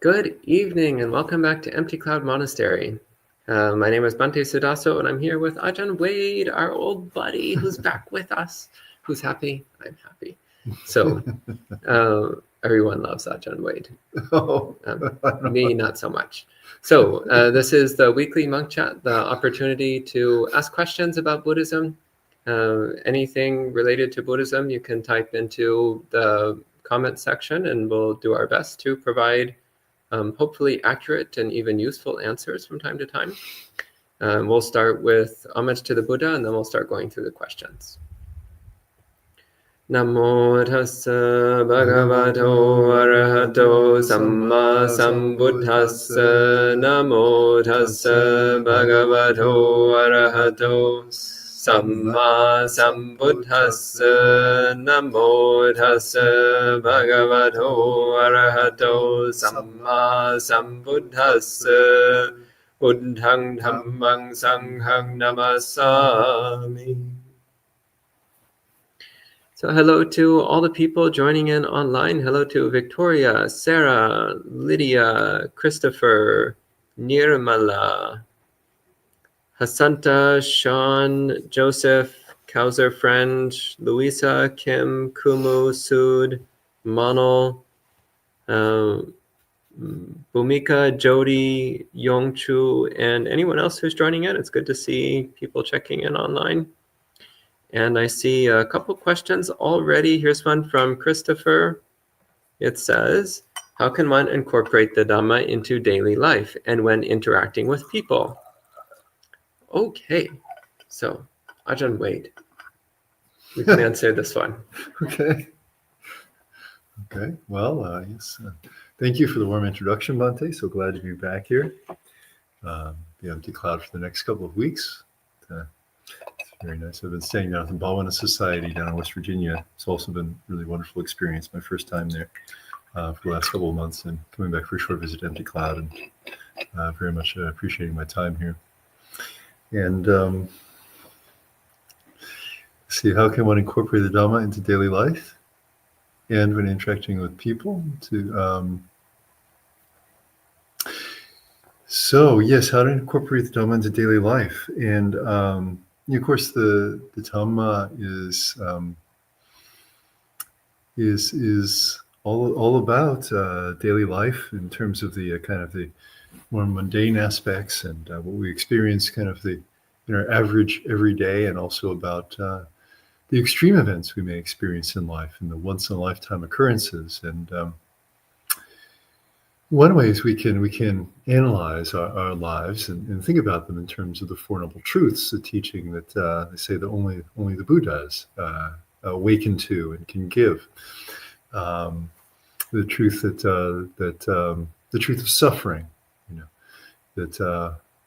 Good evening and welcome back to Empty Cloud Monastery. My name is Bhante Sudaso and I'm here with Ajahn Wade, our old buddy who's back with us. Who's happy? I'm happy. So everyone loves Ajahn Wade. Me, not so much. So this is the weekly monk chat, the opportunity to ask questions about Buddhism. Anything related to Buddhism, you can type into the comment section and we'll do our best to provide hopefully accurate and even useful answers from time to time. We'll start with homage to the Buddha, and then we'll start going through the questions. Namo tassa bhagavato arahato samma sambuddhassa. Namo tassa bhagavato arahato samma sambuddhassa. Namo tassa bhagavato arahato samma sambuddhassa. Buddhang dhammang sanghang namasami. So hello to all the people joining in online. Hello to Victoria, Sarah, Lydia, Christopher, Nirmala, Hasanta, Sean, Joseph, Kauser Friend, Louisa, Kim, Kumu, Sud, Manal, Bhumika, Jody, Yongchu, and anyone else who's joining in. It's good to see people checking in online. And I see a couple questions already. Here's one from Christopher. It says, how can one incorporate the Dhamma into daily life and when interacting with people? Okay, so Ajahn Wade, you can answer this one. Okay, well, yes. Thank you for the warm introduction, Bhante. So glad to be back here. The Empty Cloud for the next couple of weeks. It's very nice. I've been staying down at the Bhavana Society down in West Virginia. It's also been a really wonderful experience. My first time there for the last couple of months, and coming back for a short visit to Empty Cloud, and very much appreciating my time here. And see, how can one incorporate the Dhamma into daily life and when interacting with people? So yes, how to incorporate the Dhamma into daily life. And of course, the Dhamma is all about daily life in terms of the kind of the more mundane aspects and what we experience kind of in our average every day, and also about the extreme events we may experience in life and the once in a lifetime occurrences. And one way is we can analyze our lives and think about them in terms of the Four Noble Truths, the teaching that they say that only the Buddhas awaken to and can give. The truth that the truth of suffering, that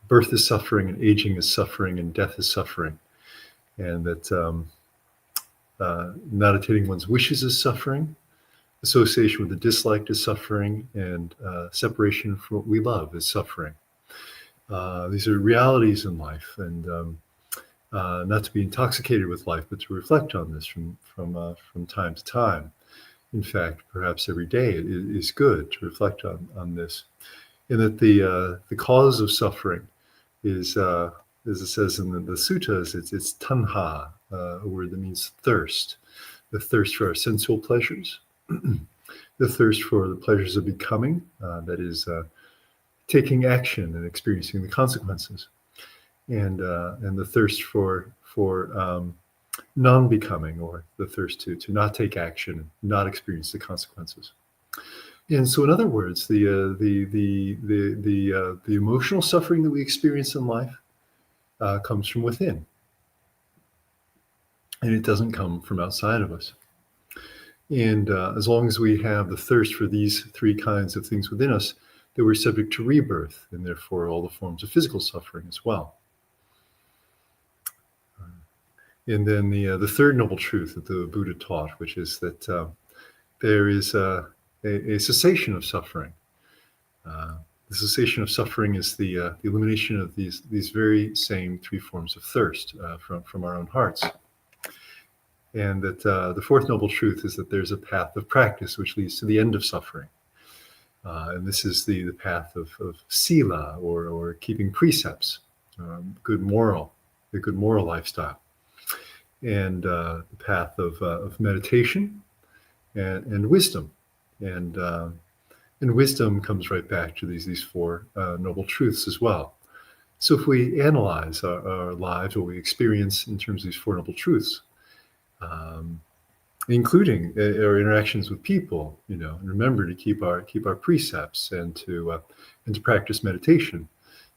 birth is suffering and aging is suffering and death is suffering, and that not attaining one's wishes is suffering. Association with the disliked is suffering, and separation from what we love is suffering. These are realities in life, and not to be intoxicated with life, but to reflect on this from time to time. In fact, perhaps every day it is good to reflect on this, and that the cause of suffering is, as it says in the suttas, it's tanha, a word that means thirst, the thirst for our sensual pleasures. The thirst for the pleasures of becoming, that is taking action and experiencing the consequences, and the thirst for non-becoming, or the thirst to not take action and not experience the consequences. And so, in other words, the emotional suffering that we experience in life comes from within, and it doesn't come from outside of us. And as long as we have the thirst for these three kinds of things within us, that we're subject to rebirth, and therefore all the forms of physical suffering as well. And then the third noble truth that the Buddha taught, which is that there is a cessation of suffering. The cessation of suffering is the elimination of these very same three forms of thirst from our own hearts. And that the fourth noble truth is that there's a path of practice which leads to the end of suffering. And this is the path of sila, or keeping precepts, the good moral lifestyle, and the path of meditation and wisdom. And wisdom comes right back to these four noble truths as well. So if we analyze our lives, what we experience in terms of these four noble truths, including our interactions with people, and remember to keep our precepts, and to practice meditation,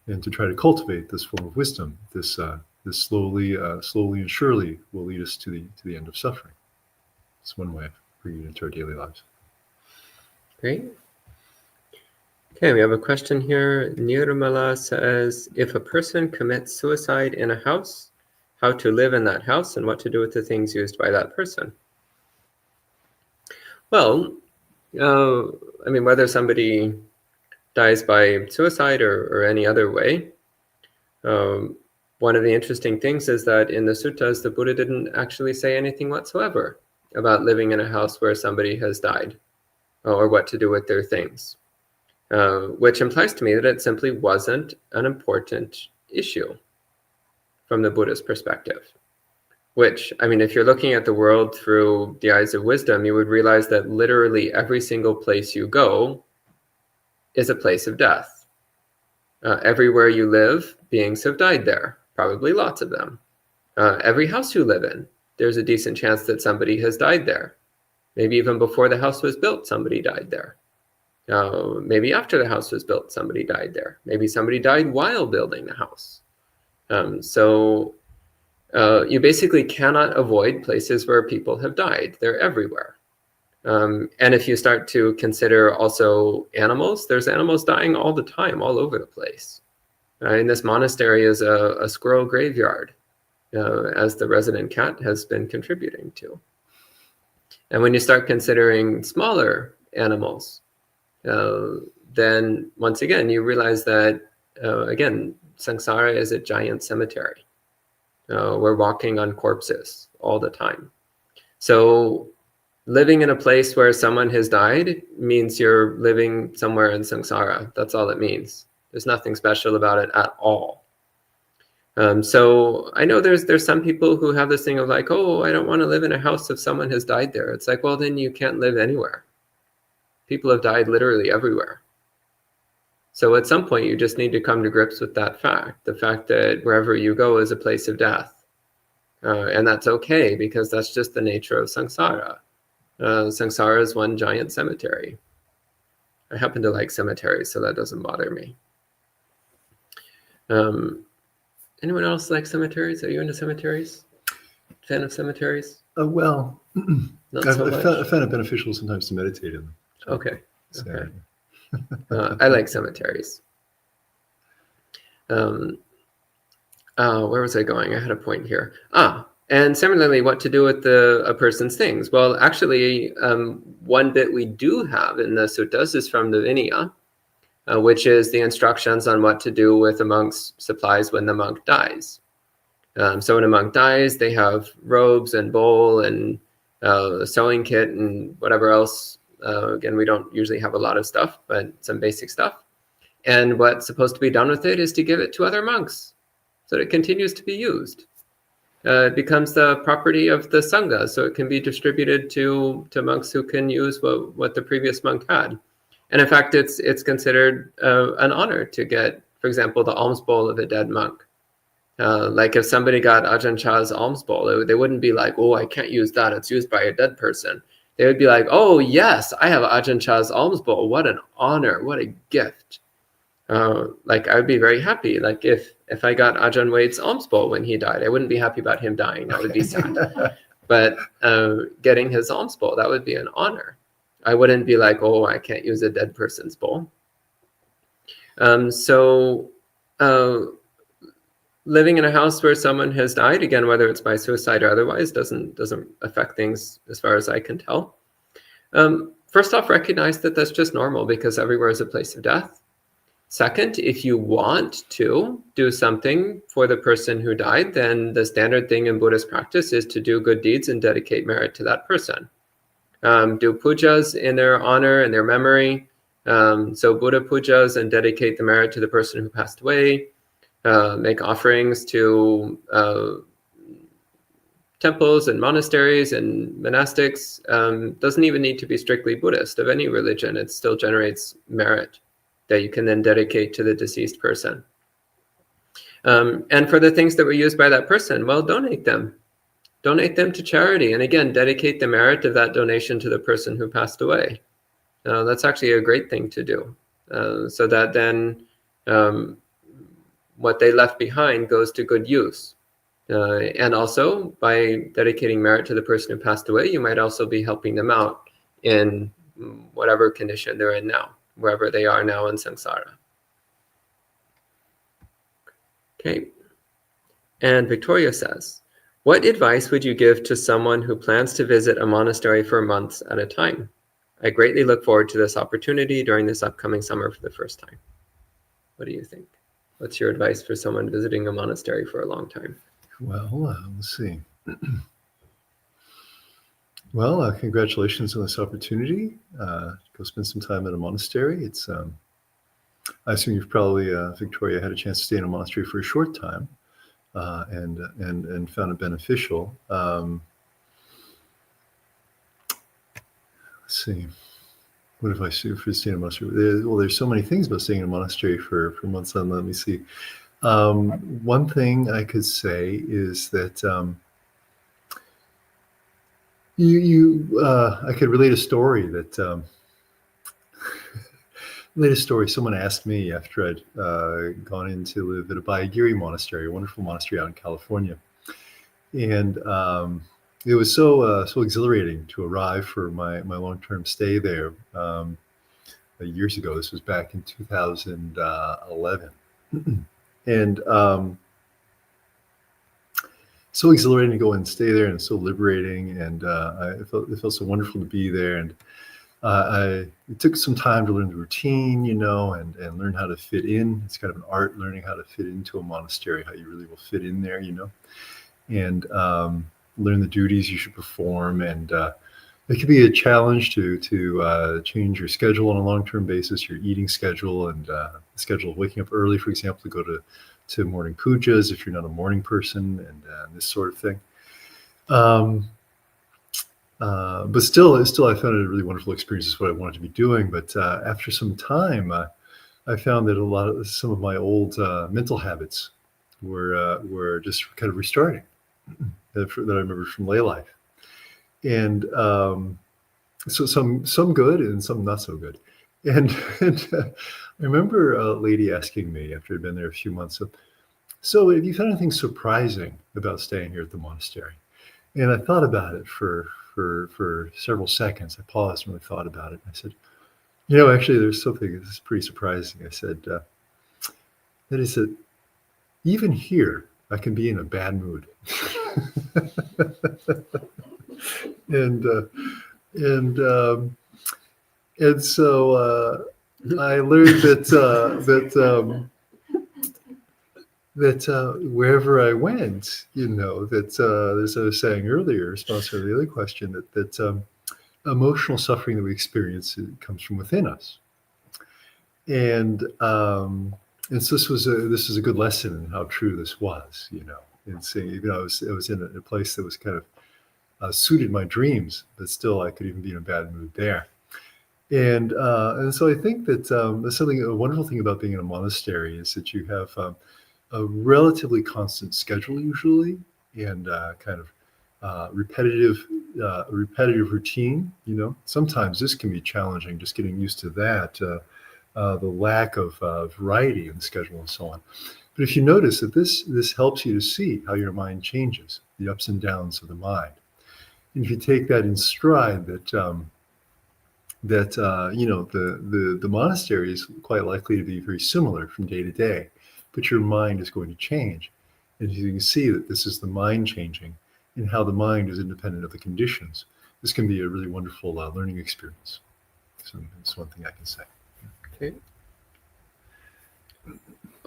and to try to cultivate this form of wisdom, this slowly and surely will lead us to the end of suffering. It's one way of bringing it into our daily lives. Great. Okay, we have a question here. Nirmala says, if a person commits suicide in a house, how to live in that house and what to do with the things used by that person? Well, whether somebody dies by suicide or any other way, one of the interesting things is that in the suttas, the Buddha didn't actually say anything whatsoever about living in a house where somebody has died, or what to do with their things. Which implies to me that it simply wasn't an important issue from the Buddha's perspective. Which, if you're looking at the world through the eyes of wisdom, you would realize that literally every single place you go is a place of death. Everywhere you live, beings have died there, probably lots of them. Every house you live in, there's a decent chance that somebody has died there. Maybe even before the house was built, somebody died there. Maybe after the house was built, somebody died there. Maybe somebody died while building the house. So you basically cannot avoid places where people have died. They're everywhere. And if you start to consider also animals, there's animals dying all the time, all over the place. And this monastery is a squirrel graveyard, as the resident cat has been contributing to. And when you start considering smaller animals, then once again, you realize that, again, samsara is a giant cemetery. We're walking on corpses all the time. So living in a place where someone has died means you're living somewhere in samsara. That's all it means. There's nothing special about it at all. So I know there's some people who have this thing of like, oh, I don't want to live in a house if someone has died there. It's like, well, then you can't live anywhere. People have died literally everywhere. So at some point, you just need to come to grips with that fact, the fact that wherever you go is a place of death. And that's okay, because that's just the nature of samsara. Samsara is one giant cemetery. I happen to like cemeteries, so that doesn't bother me. Anyone else like cemeteries? Are you into cemeteries? Fan of cemeteries? Well, Not I so much. found it beneficial sometimes to meditate in them. Okay. So, I like cemeteries. Where was I going? I had a point here. And similarly, what to do with a person's things? Well, actually, one bit we do have in the suttas is from the Vinaya, which is the instructions on what to do with a monk's supplies when the monk dies. So when a monk dies, they have robes and bowl and a sewing kit and whatever else. Again, we don't usually have a lot of stuff, but some basic stuff. And what's supposed to be done with it is to give it to other monks so that it continues to be used. It becomes the property of the Sangha, so it can be distributed to monks who can use what the previous monk had. And in fact, it's considered an honor to get, for example, the alms bowl of a dead monk. Like if somebody got Ajahn Chah's alms bowl, they wouldn't be like, oh, I can't use that, it's used by a dead person. They would be like, oh, yes, I have Ajahn Chah's alms bowl. What an honor, what a gift. Like I would be very happy. Like if I got Ajahn Wade's alms bowl when he died, I wouldn't be happy about him dying. That would be sad. But getting his alms bowl, that would be an honor. I wouldn't be like, oh, I can't use a dead person's bowl. Living in a house where someone has died, again, whether it's by suicide or otherwise, doesn't affect things as far as I can tell. First off, recognize that that's just normal because everywhere is a place of death. Second, if you want to do something for the person who died, then the standard thing in Buddhist practice is to do good deeds and dedicate merit to that person. Do pujas in their honor and their memory. So Buddha pujas and dedicate the merit to the person who passed away, make offerings to temples and monasteries and monastics. Doesn't even need to be strictly Buddhist, of any religion. It still generates merit that you can then dedicate to the deceased person. And for the things that were used by that person, well, donate them. Donate them to charity. And again, dedicate the merit of that donation to the person who passed away. That's actually a great thing to do. So that then what they left behind goes to good use. And also, by dedicating merit to the person who passed away, you might also be helping them out in whatever condition they're in now, wherever they are now in samsara. Okay. And Victoria says, what advice would you give to someone who plans to visit a monastery for months at a time? I greatly look forward to this opportunity during this upcoming summer for the first time. What do you think? What's your advice for someone visiting a monastery for a long time? Well, let's see. Well, congratulations on this opportunity. Go spend some time at a monastery. It's, I assume you've probably, Victoria, had a chance to stay in a monastery for a short time and found it beneficial. Let's see. What if I see for staying in a monastery? There's so many things about staying in a monastery for months on. Let me see. One thing I could say is that I could relate a story that someone asked me after I'd gone in to live at a Bayagiri monastery, a wonderful monastery out in California, and it was so exhilarating to arrive for my long-term stay there years ago. This was back in 2011. And so exhilarating to go and stay there, and so liberating, and it felt so wonderful to be there. And it took some time to learn the routine, and learn how to fit in. It's kind of an art, learning how to fit into a monastery, how you really will fit in there, and learn the duties you should perform. And it can be a challenge to change your schedule on a long-term basis, your eating schedule, and the schedule of waking up early, for example, to go to morning pujas if you're not a morning person, and this sort of thing. But still, I found it a really wonderful experience. Is what I wanted to be doing. But after some time, I found that some of my old mental habits were just kind of restarting that I remember from lay life, and so some good and some not so good. And I remember a lady asking me after I'd been there a few months, so have you found anything surprising about staying here at the monastery? And I thought about it for several seconds. I paused and really thought about it. I said, actually, there's something that's pretty surprising. I said, that is that even here, I can be in a bad mood. And so I learned that wherever I went, that as I was saying earlier, in response to the other question, that emotional suffering that we experience, it comes from within us, and so this was a good lesson in how true this was, and seeing, I was in a place that was kind of suited my dreams, but still I could even be in a bad mood there. And so I think that a wonderful thing about being in a monastery is that you have a relatively constant schedule usually, and kind of repetitive routine. Sometimes this can be challenging, just getting used to that, the lack of variety in the schedule and so on. But if you notice that this helps you to see how your mind changes, the ups and downs of the mind. And if you take that in stride, that the monastery is quite likely to be very similar from day to day, but your mind is going to change. And you can see that this is the mind changing, and how the mind is independent of the conditions. This can be a really wonderful learning experience. So that's one thing I can say. Okay.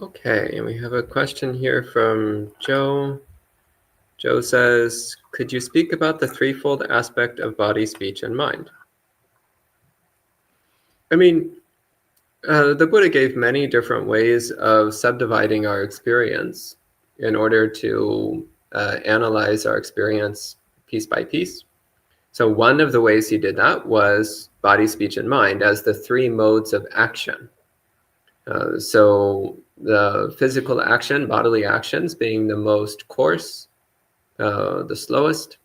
Okay, and we have a question here from Joe. Joe says, could you speak about the threefold aspect of body, speech, and mind? I mean, The Buddha gave many different ways of subdividing our experience in order to analyze our experience piece by piece. So one of the ways he did that was body, speech, and mind as the three modes of action. So the physical action, bodily actions being the most coarse, the slowest,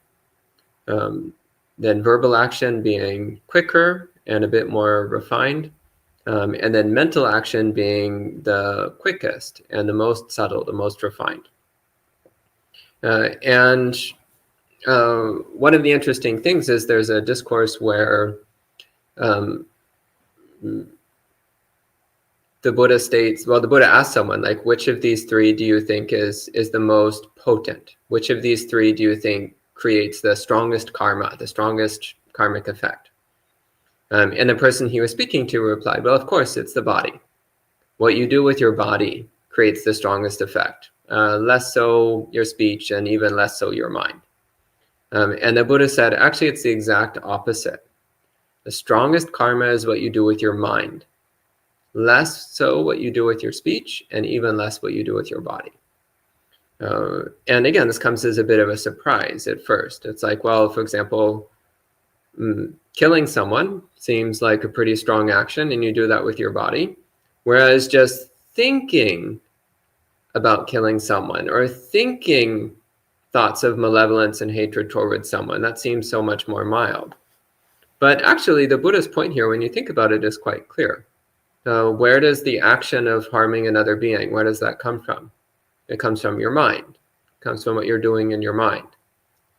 then verbal action being quicker and a bit more refined, and then mental action being the quickest and the most subtle, the most refined. And one of the interesting things is there's a discourse where the Buddha states, well, the Buddha asked someone, like, which of these three do you think is the most potent? Which of these three do you think creates the strongest karma, the strongest karmic effect? And the person he was speaking to replied, well, of course, it's the body. What you do with your body creates the strongest effect, less so your speech and even less so your mind. And the Buddha said, actually, it's the exact opposite. The strongest karma is what you do with your mind, less so what you do with your speech, and even less what you do with your body. And again, this comes as a bit of a surprise at first. It's like, well, for example, killing someone seems like a pretty strong action, and you do that with your body. Whereas just thinking about killing someone or thinking thoughts of malevolence and hatred towards someone, that seems so much more mild. But actually, the Buddha's point here, when you think about it, is quite clear. Where does the action of harming another being, where does that come from? It comes from your mind. It comes from what you're doing in your mind.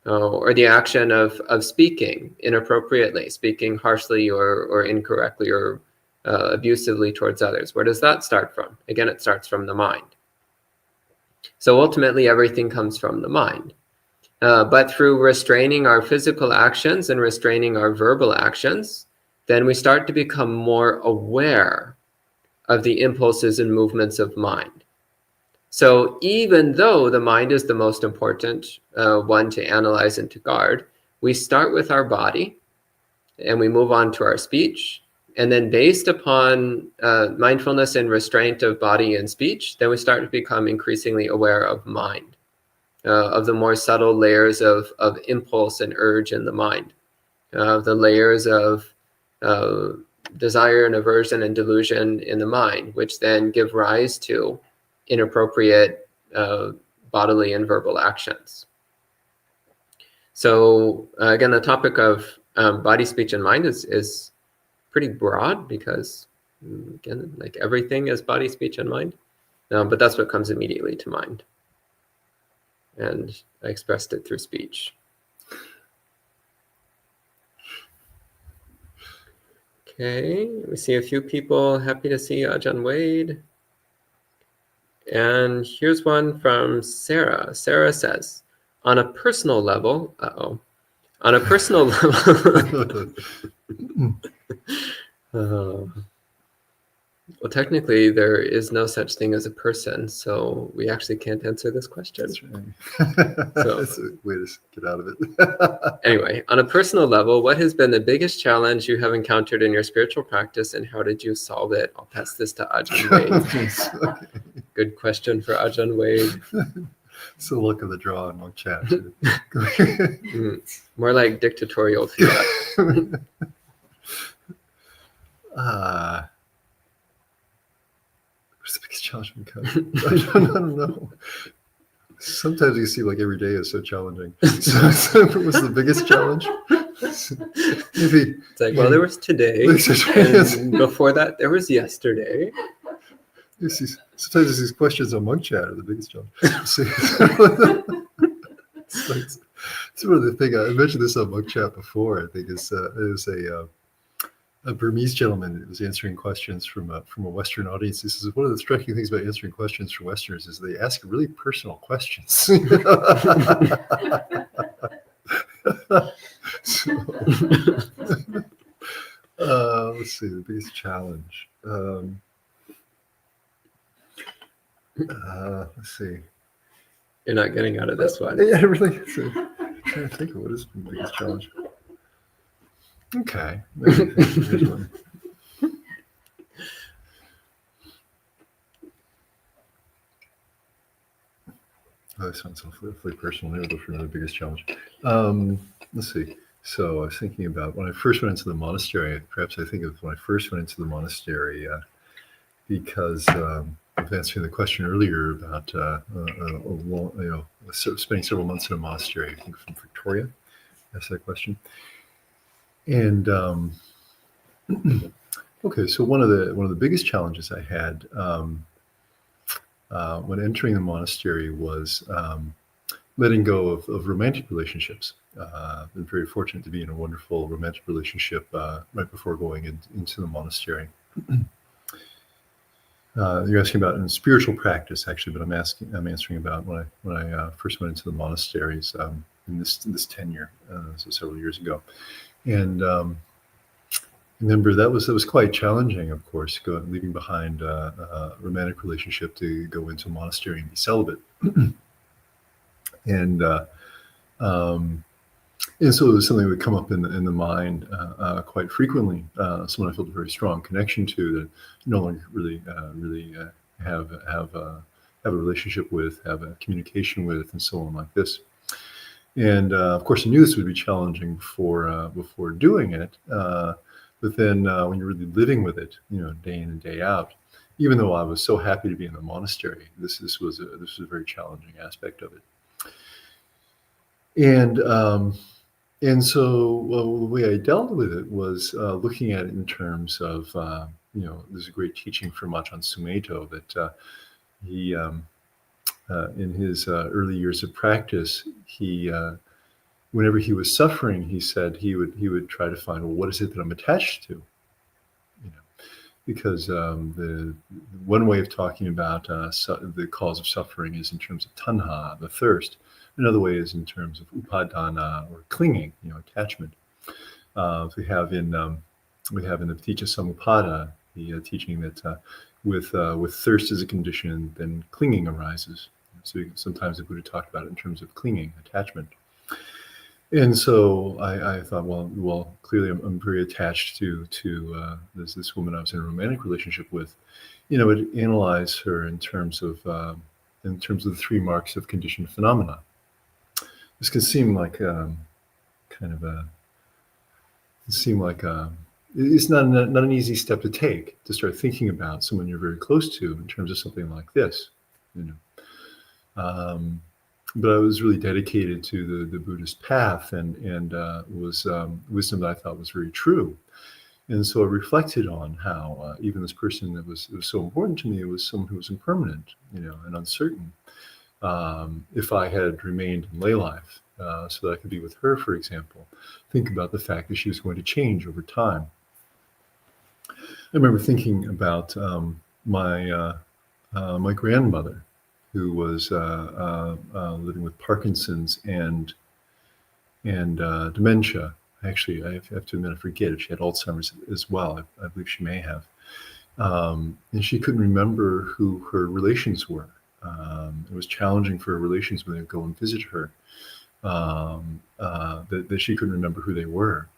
Or the action of speaking inappropriately, speaking harshly or incorrectly or abusively towards others. Where does that start from? Again, it starts from the mind. So ultimately, everything comes from the mind. But through restraining our physical actions and restraining our verbal actions, then we start to become more aware of the impulses and movements of mind. So even though the mind is the most important one to analyze and to guard, we start with our body and we move on to our speech. And then based upon mindfulness and restraint of body and speech, then we start to become increasingly aware of mind, of the more subtle layers of impulse and urge in the mind, the layers of desire and aversion and delusion in the mind, which then give rise to inappropriate bodily and verbal actions. So again, the topic of body, speech, and mind is pretty broad because, again, like everything is body, speech, and mind. But that's what comes immediately to mind. And I expressed it through speech. Okay, we see a few people. Happy to see Ajahn Wade. And here's one from Sarah. Sarah says, on a personal level, on a personal level, well, technically there is no such thing as a person, so we actually can't answer this question. That's right. So, that's a way to get out of it. Anyway, on a personal level, what has been the biggest challenge you have encountered in your spiritual practice, and how did you solve it? I'll pass this to Ajahn Wade. Okay. Good question for Ajahn Wade. It's the luck of the draw in one chat. More like dictatorial feedback. What's the biggest challenge we encountered? I don't know. Sometimes you see like every day is so challenging. So what was the biggest challenge? Maybe it's like, well, there was today, and before that there was yesterday. Sometimes there's these questions on Monk Chat are the biggest challenge. It's one of the things I mentioned this on Monk Chat before. I think it was a Burmese gentleman that was answering questions from a Western audience. This is one of the striking things about answering questions from Westerners is they ask really personal questions. So, let's see, the biggest challenge. Let's see. You're not getting out of this one. Yeah, really. I'm trying to think of what is the biggest challenge. Okay. Here's one. That sounds awfully personal. Maybe I'll go for another biggest challenge. Let's see. So I was thinking about when I first went into the monastery. Perhaps I think of when I first went into the monastery because of answering the question earlier about spending several months in a monastery. I think from Victoria asked that question. And okay, so one of the biggest challenges I had when entering the monastery was letting go of romantic relationships. I've been very fortunate to be in a wonderful romantic relationship right before going into the monastery. You're asking about in spiritual practice, actually, but I'm answering about when I first went into the monasteries in this tenure, so several years ago, and remember that was quite challenging, of course, leaving behind a romantic relationship to go into a monastery and be celibate. And so it was something that would come up in the mind quite frequently. Someone I felt a very strong connection to that no longer really have a relationship with, have a communication with, and so on like this. And of course, I knew this would be challenging before doing it. But then when you're really living with it, day in and day out, even though I was so happy to be in the monastery, this was a very challenging aspect of it. And so the way I dealt with it was looking at it in terms of, there's a great teaching from Ajahn Sumedho that he, in his early years of practice, he, whenever he was suffering, he said he would try to find, well, what is it that I'm attached to? Because the one way of talking about the cause of suffering is in terms of tanha, the thirst. Another way is in terms of upadana, or clinging, attachment. We have in the Paticca Samuppada the teaching that with thirst as a condition, then clinging arises. So sometimes the Buddha talked about it in terms of clinging, attachment. And so I thought, well, clearly I'm very attached to this woman I was in a romantic relationship with. Would analyze her in terms of the three marks of conditioned phenomena. This can seem like it's not an easy step to take, to start thinking about someone you're very close to in terms of something like this. But I was really dedicated to the Buddhist path, and was wisdom that I thought was very true. And so I reflected on how even this person that was so important to me was someone who was impermanent, and uncertain. If I had remained in lay life, so that I could be with her, for example, think about the fact that she was going to change over time. I remember thinking about my grandmother, who was living with Parkinson's and dementia. Actually, I have to admit, I forget if she had Alzheimer's as well. I believe she may have. And she couldn't remember who her relations were. It was challenging for her relations when they would go and visit her, that she couldn't remember who they were.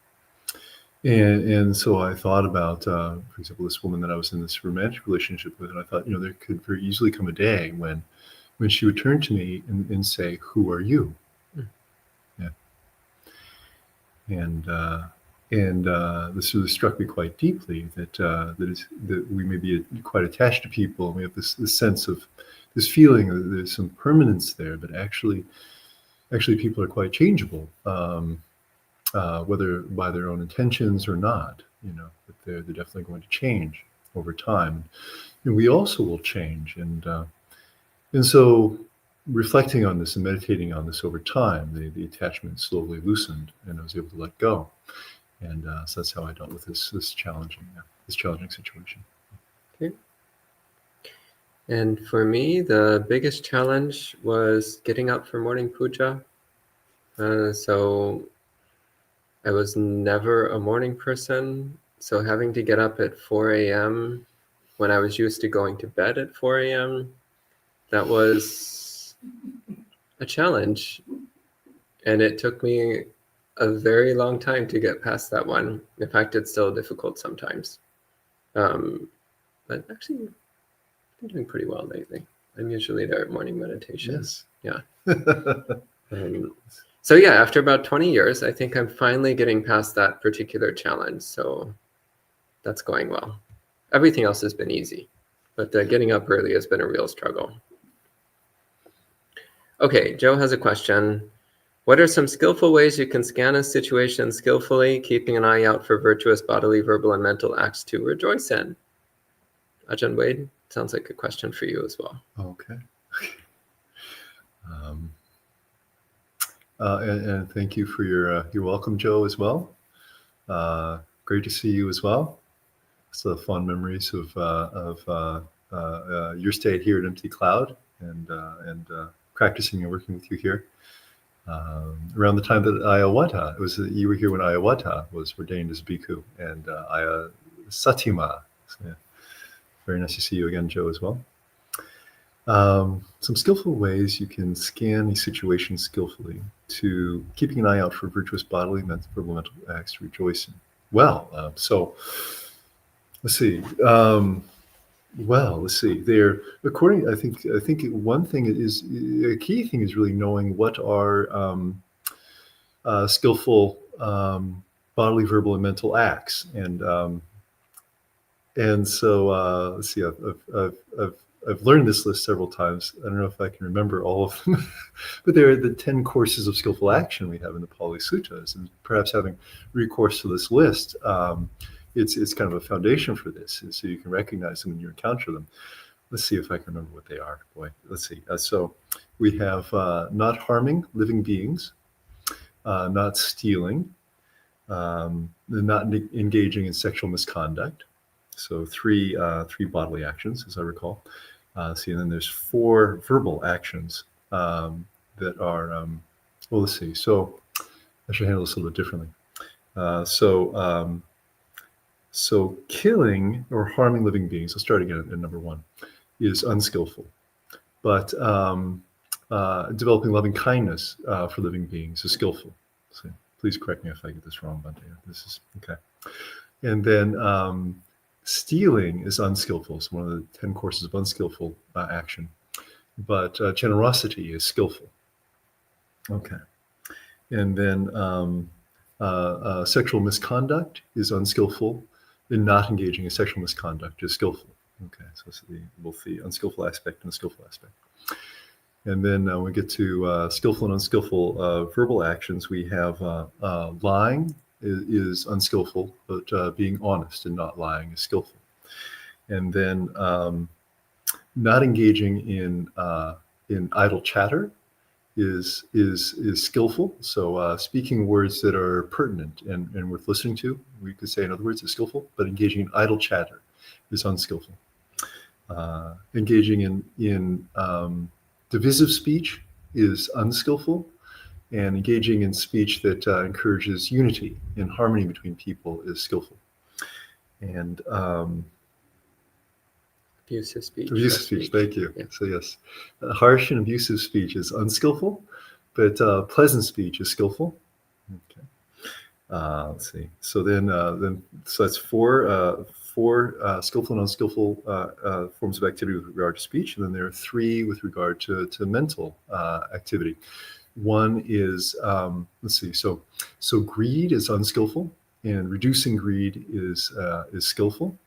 And so I thought about, for example, this woman that I was in this romantic relationship with, and I thought, there could very easily come a day when she would turn to me and say, "Who are you?" Yeah. And this really struck me quite deeply that we may be quite attached to people. We have this sense of this feeling that there's some permanence there, but actually people are quite changeable, whether by their own intentions or not. But they're definitely going to change over time, and we also will change. And so reflecting on this and meditating on this over time, the attachment slowly loosened, and I was able to let go. And so that's how I dealt with this challenging situation. Okay. And for me, the biggest challenge was getting up for morning puja. So I was never a morning person. So having to get up at 4 a.m. when I was used to going to bed at 4 a.m., that was a challenge. And it took me a very long time to get past that one. In fact, it's still difficult sometimes. But actually, I've been doing pretty well lately. I'm usually there at morning meditation. Yes. Yeah. So yeah, after about 20 years, I think I'm finally getting past that particular challenge. So that's going well. Everything else has been easy, but getting up early has been a real struggle. Okay, Joe has a question. What are some skillful ways you can scan a situation skillfully, keeping an eye out for virtuous bodily, verbal, and mental acts to rejoice in? Ajahn Wade, sounds like a question for you as well. Okay. And thank you for your welcome, Joe, as well. Great to see you as well. So fond memories of your stay here at Empty Cloud and practicing and working with you here. Around the time that Ayawata, you were here when Ayawata was ordained as bhikkhu, and Satima. So, yeah, very nice to see you again, Joe, as well. Some skillful ways you can scan these situations skillfully to keeping an eye out for virtuous bodily, mental, verbal, mental acts to rejoice in. Well, so let's see. Let's see. There, according, I think one thing is a key thing is really knowing what are skillful bodily, verbal, and mental acts, and so let's see. I've learned this list several times. I don't know if I can remember all of them, but there are the 10 courses of skillful action we have in the Pali Suttas, and perhaps having recourse to this list. It's kind of a foundation for this, and so you can recognize them when you encounter them. Let's see if I can remember what they are. Boy, let's see. So we have not harming living beings, not stealing, not engaging in sexual misconduct. So three bodily actions, as I recall. And then there's 4 verbal actions that are. Well, let's see. So I should handle this a little bit differently. So killing or harming living beings, I'll start again at number 1, is unskillful. But developing loving kindness for living beings is skillful. So please correct me if I get this wrong, Bhante. This is okay. And then stealing is unskillful. It's one of the 10 courses of unskillful action. But generosity is skillful. Okay. And then sexual misconduct is unskillful. And not engaging in sexual misconduct is skillful. Okay, so it's both the unskillful aspect and the skillful aspect. And then when we get to skillful and unskillful verbal actions, we have lying is unskillful, but being honest and not lying is skillful. And then not engaging in idle chatter is skillful. So speaking words that are pertinent and worth listening to, we could say in other words, is skillful, but engaging in idle chatter is unskillful. Engaging in divisive speech is unskillful, and engaging in speech that encourages unity and harmony between people is skillful. And abusive speech. Abusive speech, thank you. Yeah. So yes, harsh and abusive speech is unskillful, but pleasant speech is skillful. Okay. Let's see. So then so that's four skillful and unskillful forms of activity with regard to speech, and then there are 3 with regard to mental activity. One is let's see. So greed is unskillful, and reducing greed is skillful.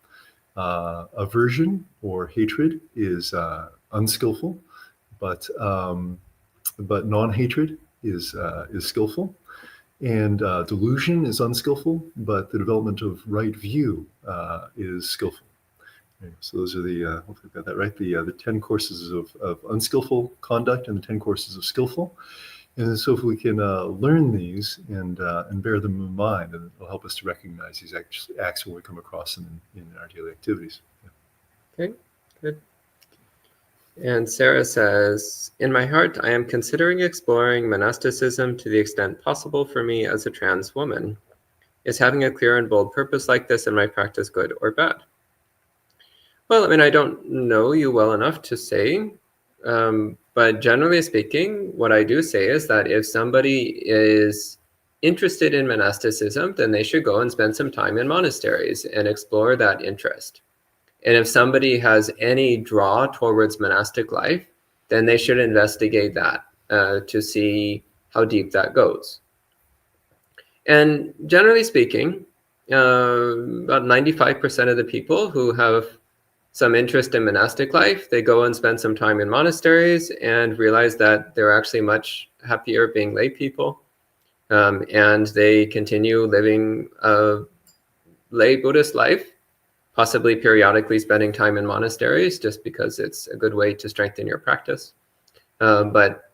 Aversion or hatred is unskillful, but non-hatred is skillful. And delusion is unskillful, but the development of right view is skillful. So those are the, hopefully I've got that right, the 10 courses of unskillful conduct and the 10 courses of skillful. And so if we can learn these and bear them in mind, and it'll help us to recognize these acts when we come across them in our daily activities. Yeah. Okay, good. And Sarah says, in my heart, I am considering exploring monasticism to the extent possible for me as a trans woman. Is having a clear and bold purpose like this in my practice good or bad? Well, I mean, I don't know you well enough to say, but generally speaking, what I do say is that if somebody is interested in monasticism, then they should go and spend some time in monasteries and explore that interest. And if somebody has any draw towards monastic life, then they should investigate that to see how deep that goes. And generally speaking, about 95% of the people who have some interest in monastic life, they go and spend some time in monasteries and realize that they're actually much happier being lay people. And they continue living a lay Buddhist life, possibly periodically spending time in monasteries just because it's a good way to strengthen your practice, but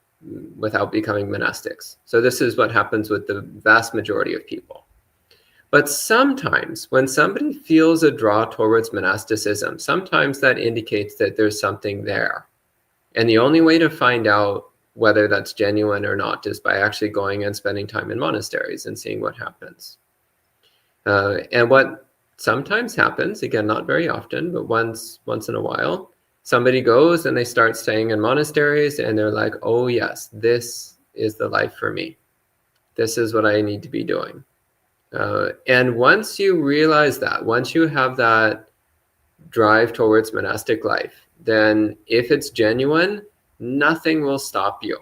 without becoming monastics. So this is what happens with the vast majority of people. But sometimes when somebody feels a draw towards monasticism, sometimes that indicates that there's something there. And the only way to find out whether that's genuine or not is by actually going and spending time in monasteries and seeing what happens. And what sometimes happens, again, not very often, but once in a while, somebody goes and they start staying in monasteries and they're like, oh yes, this is the life for me. This is what I need to be doing. And once you realize that, once you have that drive towards monastic life, then if it's genuine, nothing will stop you.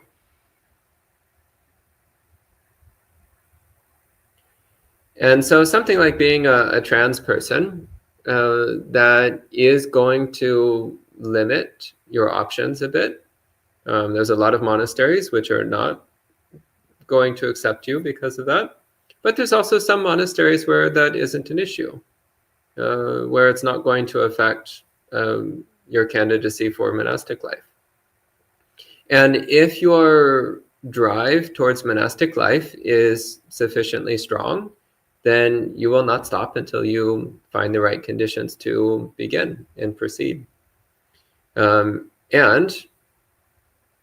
And so something like being a trans person, that is going to limit your options a bit. There's a lot of monasteries which are not going to accept you because of that. But there's also some monasteries where that isn't an issue, where it's not going to affect your candidacy for monastic life. And if your drive towards monastic life is sufficiently strong, then you will not stop until you find the right conditions to begin and proceed. And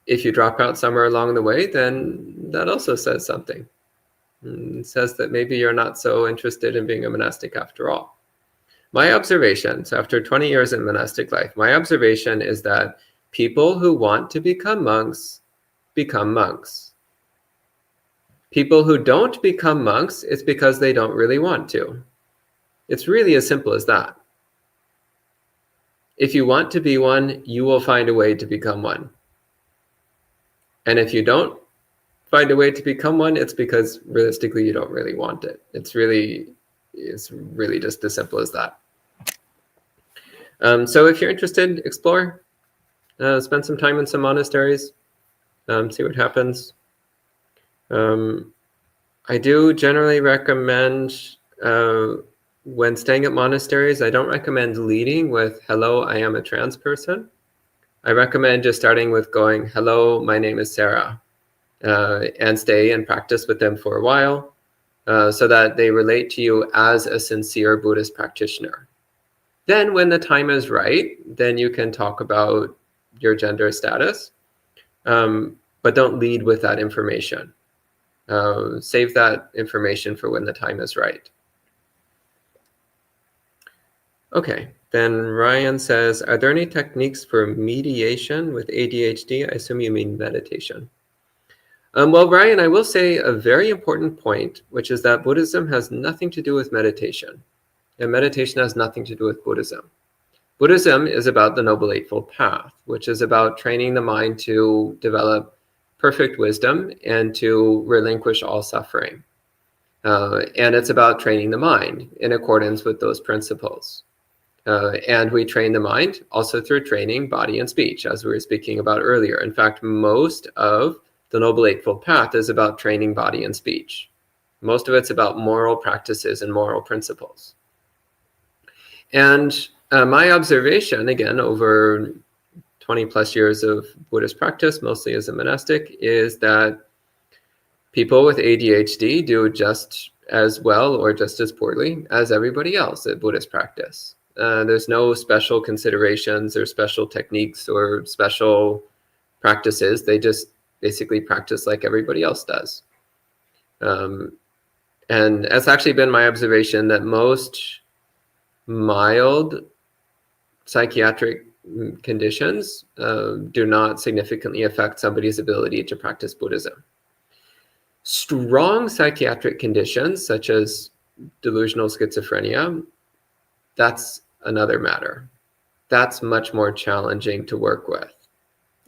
if you drop out somewhere along the way, then that also says something. It says that maybe you're not so interested in being a monastic after all. My observation, so after 20 years in monastic life, my observation is that people who want to become monks become monks. People who don't become monks, it's because they don't really want to. It's really as simple as that. If you want to be one, you will find a way to become one. And if you don't find a way to become one, it's because realistically you don't really want it. It's really just as simple as that. So if you're interested, explore. Spend some time in some monasteries. See what happens. I do generally recommend, when staying at monasteries, I don't recommend leading with, hello, I am a trans person. I recommend just starting with going, hello, my name is Sarah, and stay and practice with them for a while, so that they relate to you as a sincere Buddhist practitioner. Then when the time is right, then you can talk about your gender status, but don't lead with that information. Save that information for when the time is right. Okay, then Ryan says, are there any techniques for mediation with ADHD? I assume you mean meditation. Well, Ryan, I will say a very important point, which is that Buddhism has nothing to do with meditation, and meditation has nothing to do with Buddhism. Buddhism is about the Noble Eightfold Path, which is about training the mind to develop perfect wisdom and to relinquish all suffering. And it's about training the mind in accordance with those principles. And we train the mind also through training body and speech, as we were speaking about earlier. In fact, most of the Noble Eightfold Path is about training body and speech. Most of it's about moral practices and moral principles. And my observation, again, over 20 plus years of Buddhist practice, mostly as a monastic, is that people with ADHD do just as well or just as poorly as everybody else at Buddhist practice. There's no special considerations or special techniques or special practices. They just basically practice like everybody else does. And it's actually been my observation that most mild psychiatric conditions do not significantly affect somebody's ability to practice Buddhism. Strong psychiatric conditions, such as delusional schizophrenia, that's another matter. that's much more challenging to work with.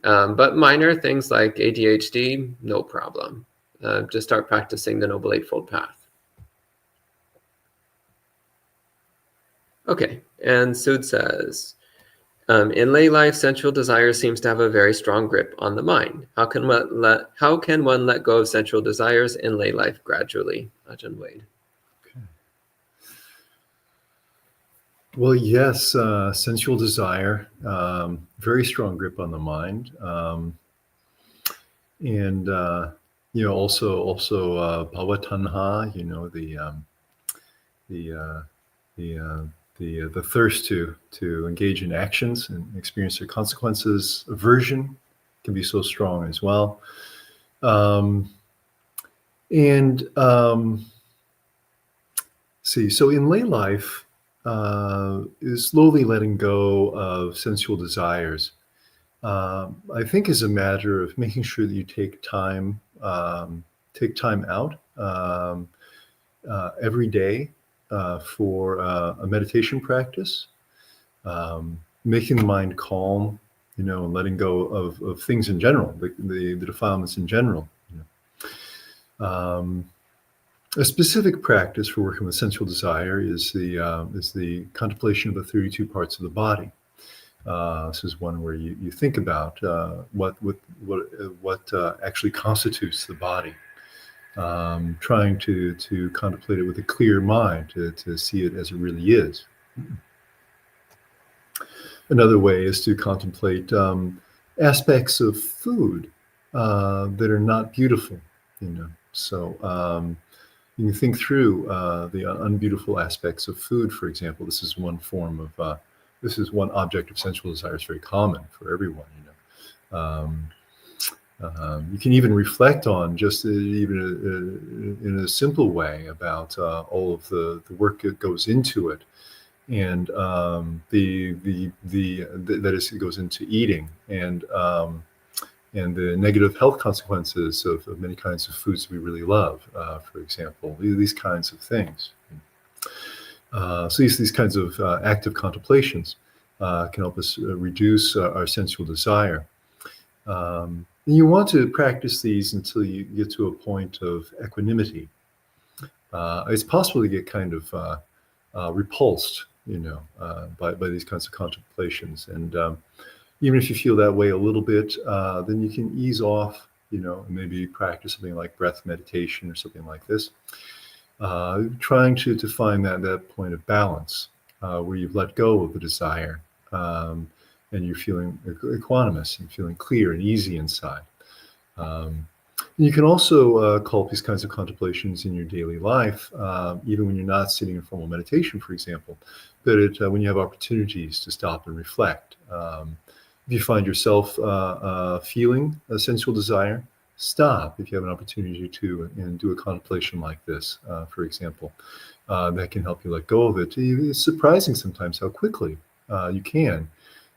But minor things like ADHD, no problem. Just start practicing the Noble Eightfold Path. Okay, and Sud says, in lay life, sensual desire seems to have a very strong grip on the mind. How can one let go of sensual desires in lay life gradually? Ajahn Wade. Okay. Well, yes, sensual desire, very strong grip on the mind, and also bhava tanha, the thirst to engage in actions and experience their consequences. Aversion can be so strong as well, so in lay life, is slowly letting go of sensual desires. I think is a matter of making sure that you take time out every day for a meditation practice, making the mind calm, and letting go of things in general, the defilements in general. A specific practice for working with sensual desire is the contemplation of the 32 parts of the body. This is one where you think about what actually constitutes the body, trying to contemplate it with a clear mind, to see it as it really is. Another way is to contemplate aspects of food that are not beautiful. So you can think through the unbeautiful aspects of food. For example, this is one object of sensual desire. It's very common for everyone. You can even reflect on, just even in a simple way, about all of the work that goes into it, and that is, it goes into eating, and the negative health consequences of many kinds of foods we really love, for example, these kinds of things. So these kinds of active contemplations can help us reduce our sensual desire. And you want to practice these until you get to a point of equanimity. It's possible to get kind of repulsed, by these kinds of contemplations. And even if you feel that way a little bit, then you can ease off, and maybe practice something like breath meditation or something like this. Trying to find that point of balance where you've let go of the desire, and you're feeling equanimous and feeling clear and easy inside. You can also cultivate these kinds of contemplations in your daily life, even when you're not sitting in formal meditation, for example, but when you have opportunities to stop and reflect. If you find yourself feeling a sensual desire, stop if you have an opportunity to, and do a contemplation like this, for example. That can help you let go of it. It's surprising sometimes how quickly you can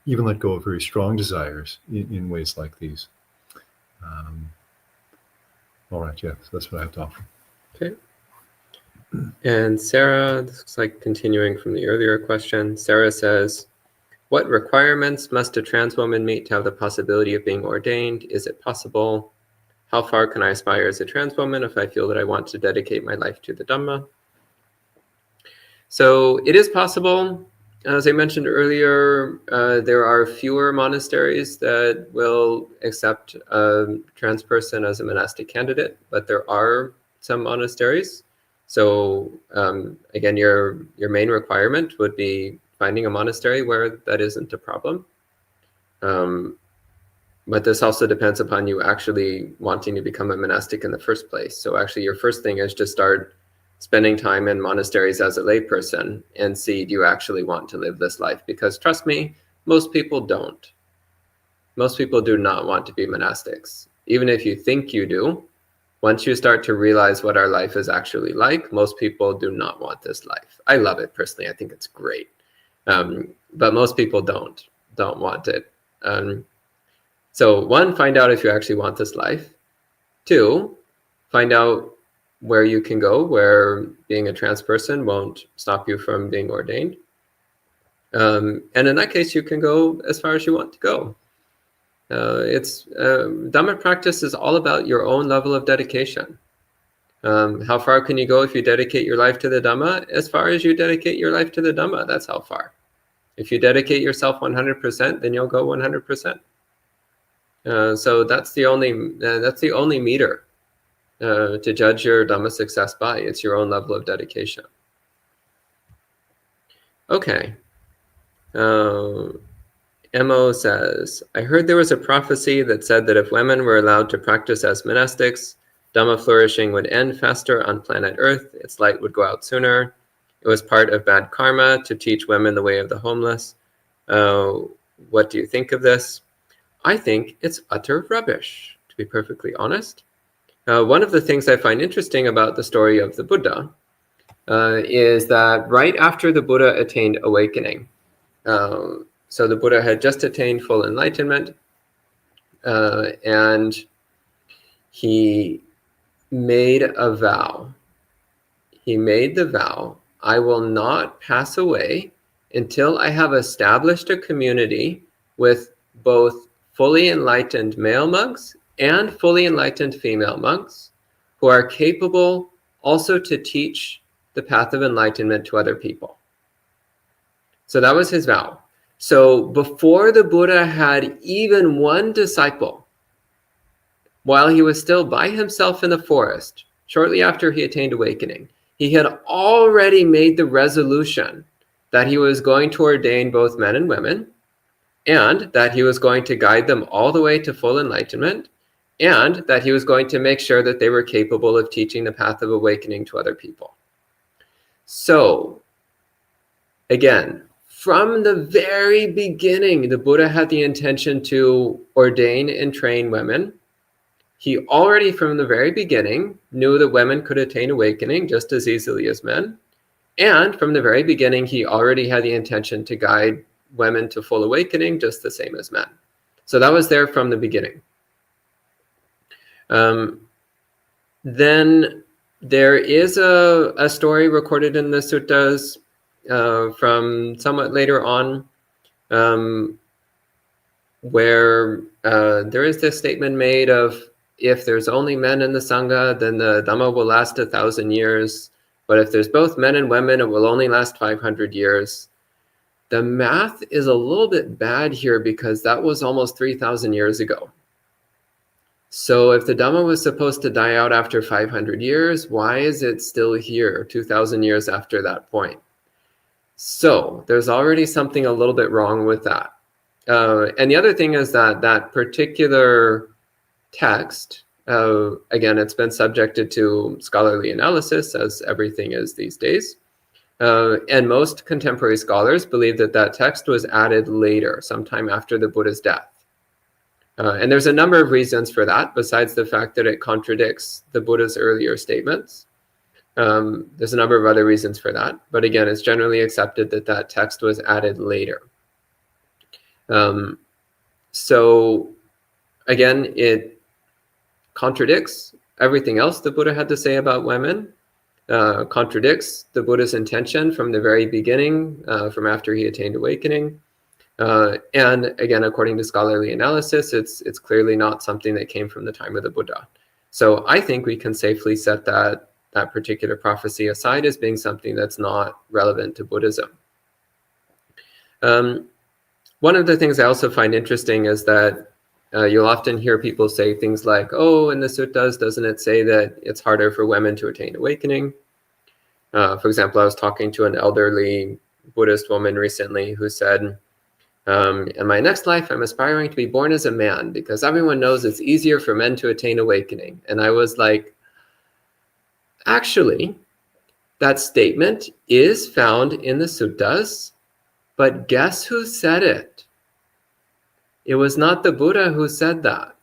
even let go of very strong desires in ways like these. All right, yeah, so that's what I have to offer. Okay. And Sarah, this looks like continuing from the earlier question. Sarah says, what requirements must a trans woman meet to have the possibility of being ordained? Is it possible? How far can I aspire as a trans woman if I feel that I want to dedicate my life to the Dhamma? So it is possible. As I mentioned earlier, there are fewer monasteries that will accept a trans person as a monastic candidate, but there are some monasteries. So again, your main requirement would be finding a monastery where that isn't a problem. But this also depends upon you actually wanting to become a monastic in the first place. So actually your first thing is just start spending time in monasteries as a layperson and see, do you actually want to live this life? Because trust me, most people don't. Most people do not want to be monastics. Even if you think you do, once you start to realize what our life is actually like, most people do not want this life. I love it personally. I think it's great. But most people don't want it. So one, find out if you actually want this life. Two, find out where you can go, where being a trans person won't stop you from being ordained. And in that case, you can go as far as you want to go. Dhamma practice is all about your own level of dedication. How far can you go if you dedicate your life to the Dhamma? As far as you dedicate your life to the Dhamma, that's how far. If you dedicate yourself 100%, then you'll go 100%. So that's the only meter to judge your Dhamma success by. It's your own level of dedication. Okay. Mo says, I heard there was a prophecy that said that if women were allowed to practice as monastics, Dhamma flourishing would end faster on planet Earth, its light would go out sooner. It was part of bad karma to teach women the way of the homeless. What do you think of this? I think it's utter rubbish, to be perfectly honest. One of the things I find interesting about the story of the Buddha is that right after the Buddha attained awakening, so the Buddha had just attained full enlightenment, and he made a vow. He made the vow, I will not pass away until I have established a community with both fully enlightened male monks and fully enlightened female monks who are capable also to teach the path of enlightenment to other people. So that was his vow. So before the Buddha had even one disciple, while he was still by himself in the forest, shortly after he attained awakening, he had already made the resolution that he was going to ordain both men and women, and that he was going to guide them all the way to full enlightenment, and that he was going to make sure that they were capable of teaching the path of awakening to other people. So, again, from the very beginning, the Buddha had the intention to ordain and train women. He already, from the very beginning, knew that women could attain awakening just as easily as men. And from the very beginning, he already had the intention to guide women to full awakening just the same as men. So that was there from the beginning. Then there is a story recorded in the suttas from somewhat later on, where there is this statement made of, if there's only men in the Sangha, then the Dhamma will last 1,000 years. But if there's both men and women, it will only last 500 years. The math is a little bit bad here because that was almost 3,000 years ago. So if the Dhamma was supposed to die out after 500 years, why is it still here 2,000 years after that point? So there's already something a little bit wrong with that. And the other thing is that that particular text, again, it's been subjected to scholarly analysis, as everything is these days. And most contemporary scholars believe that that text was added later, sometime after the Buddha's death. And there's a number of reasons for that, besides the fact that it contradicts the Buddha's earlier statements. There's a number of other reasons for that. But again, it's generally accepted that that text was added later. So again, it contradicts everything else the Buddha had to say about women, contradicts the Buddha's intention from the very beginning, from after he attained awakening. And again, according to scholarly analysis, it's clearly not something that came from the time of the Buddha. So I think we can safely set that particular prophecy aside as being something that's not relevant to Buddhism. One of the things I also find interesting is that you'll often hear people say things like, oh, in the suttas, doesn't it say that it's harder for women to attain awakening? For example, I was talking to an elderly Buddhist woman recently who said, in my next life, I'm aspiring to be born as a man because everyone knows it's easier for men to attain awakening. And I was like, actually, that statement is found in the suttas, but guess who said it? It was not the Buddha who said that.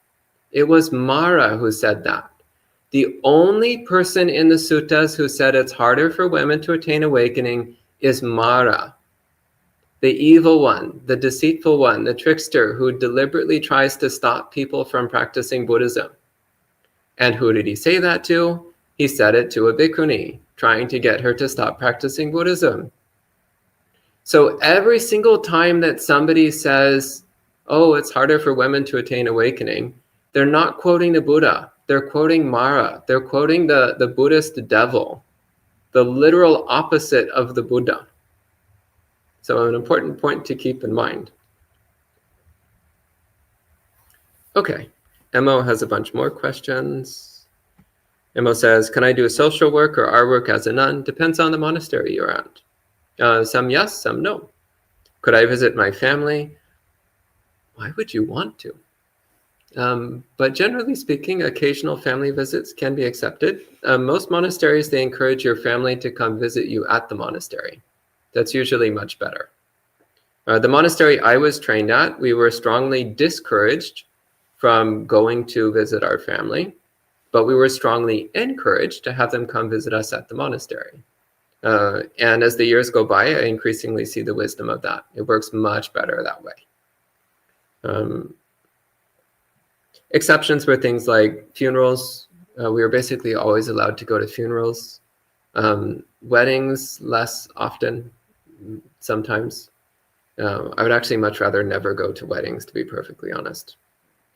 It was Mara who said that. The only person in the suttas who said it's harder for women to attain awakening is Mara, the evil one, the deceitful one, the trickster who deliberately tries to stop people from practicing Buddhism. And who did he say that to? He said it to a bhikkhuni, trying to get her to stop practicing Buddhism. So every single time that somebody says, oh, it's harder for women to attain awakening, they're not quoting the Buddha. They're quoting Mara. They're quoting the Buddhist devil, the literal opposite of the Buddha. So an important point to keep in mind. Okay, Emo has a bunch more questions. Emo says, can I do social work or our work as a nun? Depends on the monastery you're at. Some yes, some no. Could I visit my family? Why would you want to? But generally speaking, occasional family visits can be accepted. Most monasteries, they encourage your family to come visit you at the monastery. That's usually much better. The monastery I was trained at, we were strongly discouraged from going to visit our family, but we were strongly encouraged to have them come visit us at the monastery. And as the years go by, I increasingly see the wisdom of that. It works much better that way. Exceptions were things like funerals. We were basically always allowed to go to funerals. Weddings, less often, sometimes. I would actually much rather never go to weddings, to be perfectly honest.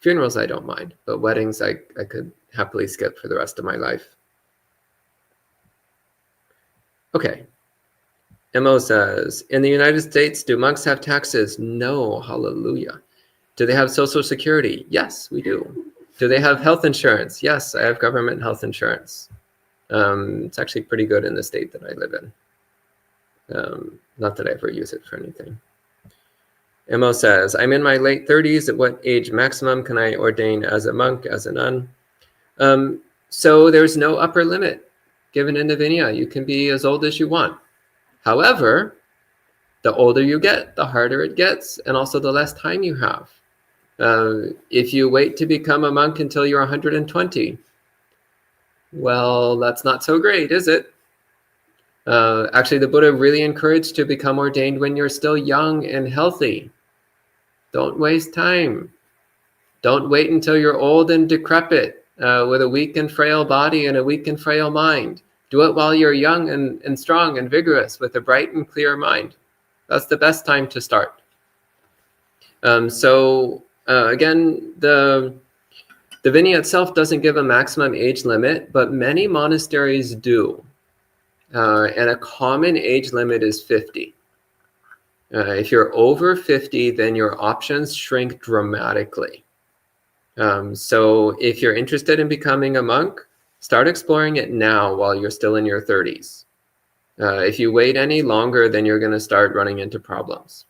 Funerals, I don't mind, but weddings, I could happily skip for the rest of my life. Okay. Mo says, in the United States, do monks have taxes? No, hallelujah. Do they have Social Security? Yes, we do. Do they have health insurance? Yes, I have government health insurance. It's actually pretty good in the state that I live in. Not that I ever use it for anything. Mo says, I'm in my late 30s. At what age maximum can I ordain as a monk, as a nun? So there's no upper limit given in the Vinaya. You can be as old as you want. However, the older you get, the harder it gets, and also the less time you have. If you wait to become a monk until you're 120, well, that's not so great, is it? Actually, the Buddha really encouraged to become ordained when you're still young and healthy. Don't waste time. Don't wait until you're old and decrepit with a weak and frail body and a weak and frail mind. Do it while you're young and strong and vigorous with a bright and clear mind. That's the best time to start. Again, the Vinaya itself doesn't give a maximum age limit, but many monasteries do. And a common age limit is 50. If you're over 50, then your options shrink dramatically. So if you're interested in becoming a monk, start exploring it now while you're still in your 30s. If you wait any longer, then you're going to start running into problems.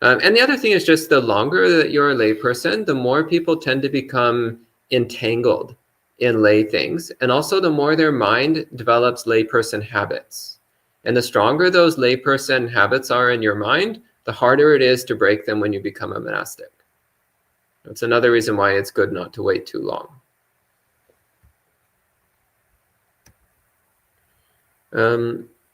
And the other thing is just the longer that you're a layperson, the more people tend to become entangled in lay things. And also the more their mind develops layperson habits. And the stronger those layperson habits are in your mind, the harder it is to break them when you become a monastic. That's another reason why it's good not to wait too long.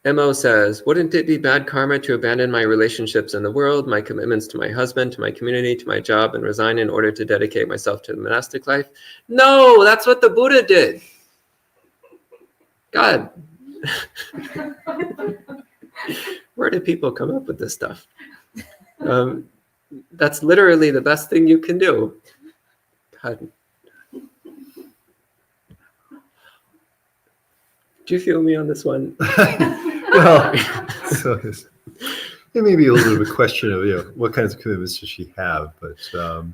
Mo says, wouldn't it be bad karma to abandon my relationships in the world, my commitments to my husband, to my community, to my job, and resign in order to dedicate myself to the monastic life? No, that's what the Buddha did. God. Where do people come up with this stuff? That's literally the best thing you can do. God. Do you feel me on this one? Well, so it may be a little bit of a question of what kinds of commitments does she have, but to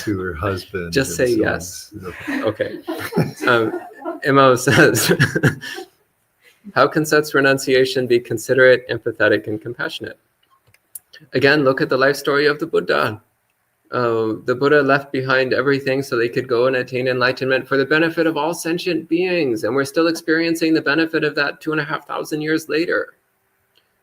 her husband. Just say so yes. Okay. Mo says, how can such renunciation be considerate, empathetic, and compassionate? Again, look at the life story of the Buddha. The Buddha left behind everything so they could go and attain enlightenment for the benefit of all sentient beings. And we're still experiencing the benefit of that 2,500 years later.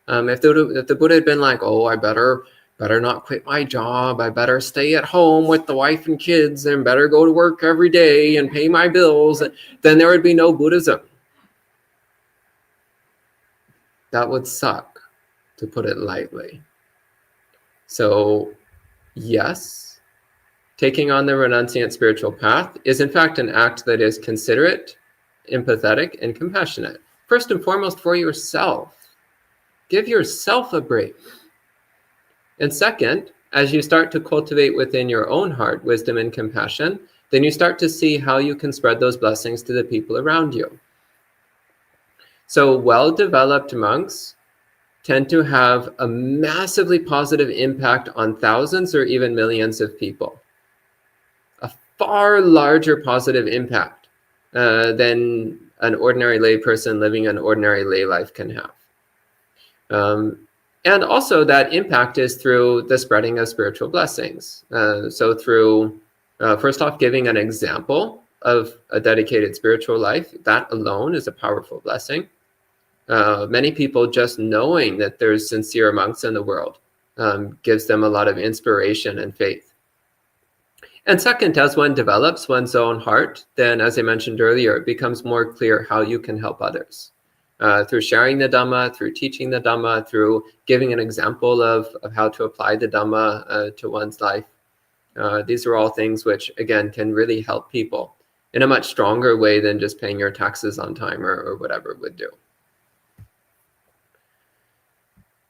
If the Buddha had been like, oh, I better not quit my job. I better stay at home with the wife and kids and better go to work every day and pay my bills, then there would be no Buddhism. That would suck, to put it lightly. So, yes, taking on the renunciant spiritual path is in fact an act that is considerate, empathetic, and compassionate. First and foremost, for yourself. Give yourself a break. And second, as you start to cultivate within your own heart wisdom and compassion, then you start to see how you can spread those blessings to the people around you. So well-developed monks tend to have a massively positive impact on thousands or even millions of people. A far larger positive impact than an ordinary lay person living an ordinary lay life can have. And also that impact is through the spreading of spiritual blessings. So through, first off, giving an example of a dedicated spiritual life, that alone is a powerful blessing. Many people just knowing that there's sincere monks in the world gives them a lot of inspiration and faith. And second, as one develops one's own heart, then as I mentioned earlier, it becomes more clear how you can help others. Through sharing the Dhamma, through teaching the Dhamma, through giving an example of how to apply the Dhamma to one's life. These are all things which, again, can really help people in a much stronger way than just paying your taxes on time or whatever would do.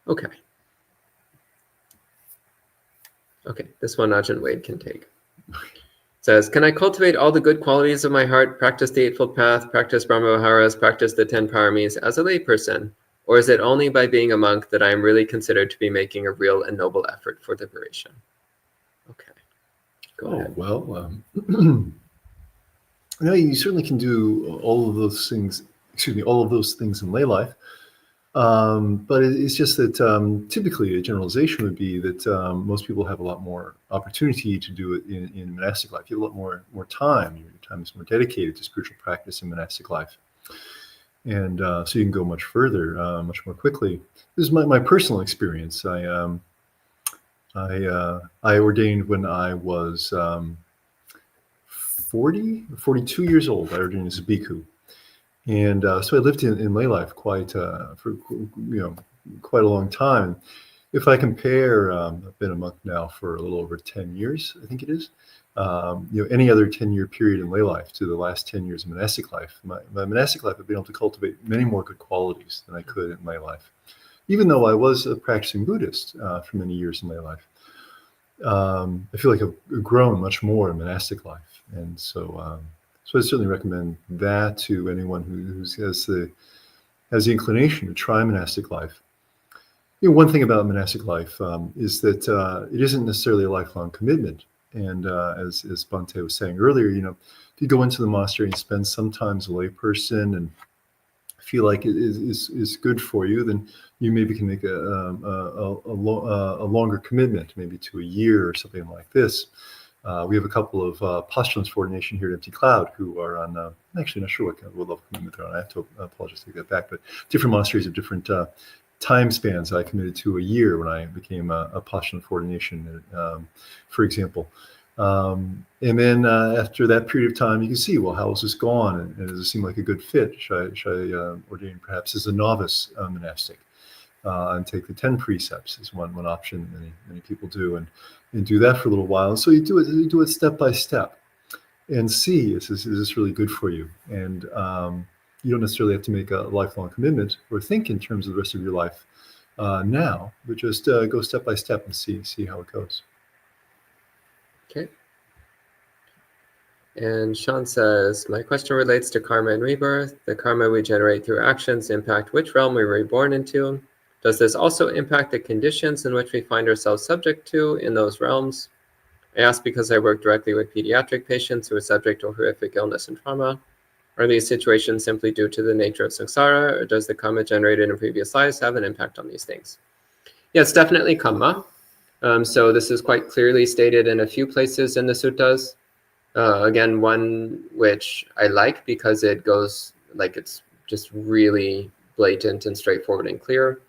Okay. Okay, this one Ajahn Wade can take. It says, can I cultivate all the good qualities of my heart, practice the Eightfold Path, practice Brahma Viharas, practice the 10 paramis as a layperson? Or is it only by being a monk that I am really considered to be making a real and noble effort for liberation? Okay, go ahead. Well, you certainly can do all of those things, all of those things in lay life. But it's just that typically a generalization would be that most people have a lot more opportunity to do it in monastic life. You have a lot more time. Your time is more dedicated to spiritual practice in monastic life. And so you can go much further, much more quickly. This is my personal experience. I ordained when I was 42 years old. I ordained as a bhikkhu. And so I lived in lay life quite for quite a long time. If I compare, I've been a monk now for a little over 10 years, I think it is. Any other 10-year period in lay life to the last 10 years of monastic life, my monastic life, I've been able to cultivate many more good qualities than I could in lay life. Even though I was a practicing Buddhist for many years in lay life, I feel like I've grown much more in monastic life, and so. So I certainly recommend that to anyone who has the inclination to try monastic life. One thing about monastic life is that it isn't necessarily a lifelong commitment. And as Bhante was saying earlier, if you go into the monastery and spend some time as a layperson and feel like it is good for you, then you maybe can make a longer commitment, maybe to a year or something like this. We have a couple of postulants for ordination here at Empty Cloud who are on, I'm actually not sure what level of commitment they're on. I have to apologize to take that back, but different monasteries have different time spans. I committed to a year when I became a postulant for ordination, for example. And then after that period of time, you can see, well, how has this gone? And does it seem like a good fit? Should I ordain perhaps as a novice monastic? And take the 10 precepts is one option many people do, and do that for a little while. And so you do it step by step, and see is this really good for you? And you don't necessarily have to make a lifelong commitment or think in terms of the rest of your life now, but just go step by step and see how it goes. Okay. And Sean says, my question relates to karma and rebirth. The karma we generate through actions impact which realm we were reborn into. Does this also impact the conditions in which we find ourselves subject to in those realms? I ask because I work directly with pediatric patients who are subject to horrific illness and trauma. Are these situations simply due to the nature of samsara, or does the karma generated in previous lives have an impact on these things? Yeah, it's definitely karma. So this is quite clearly stated in a few places in the suttas. Again, one which I like because it goes, like, it's just really blatant and straightforward and clear.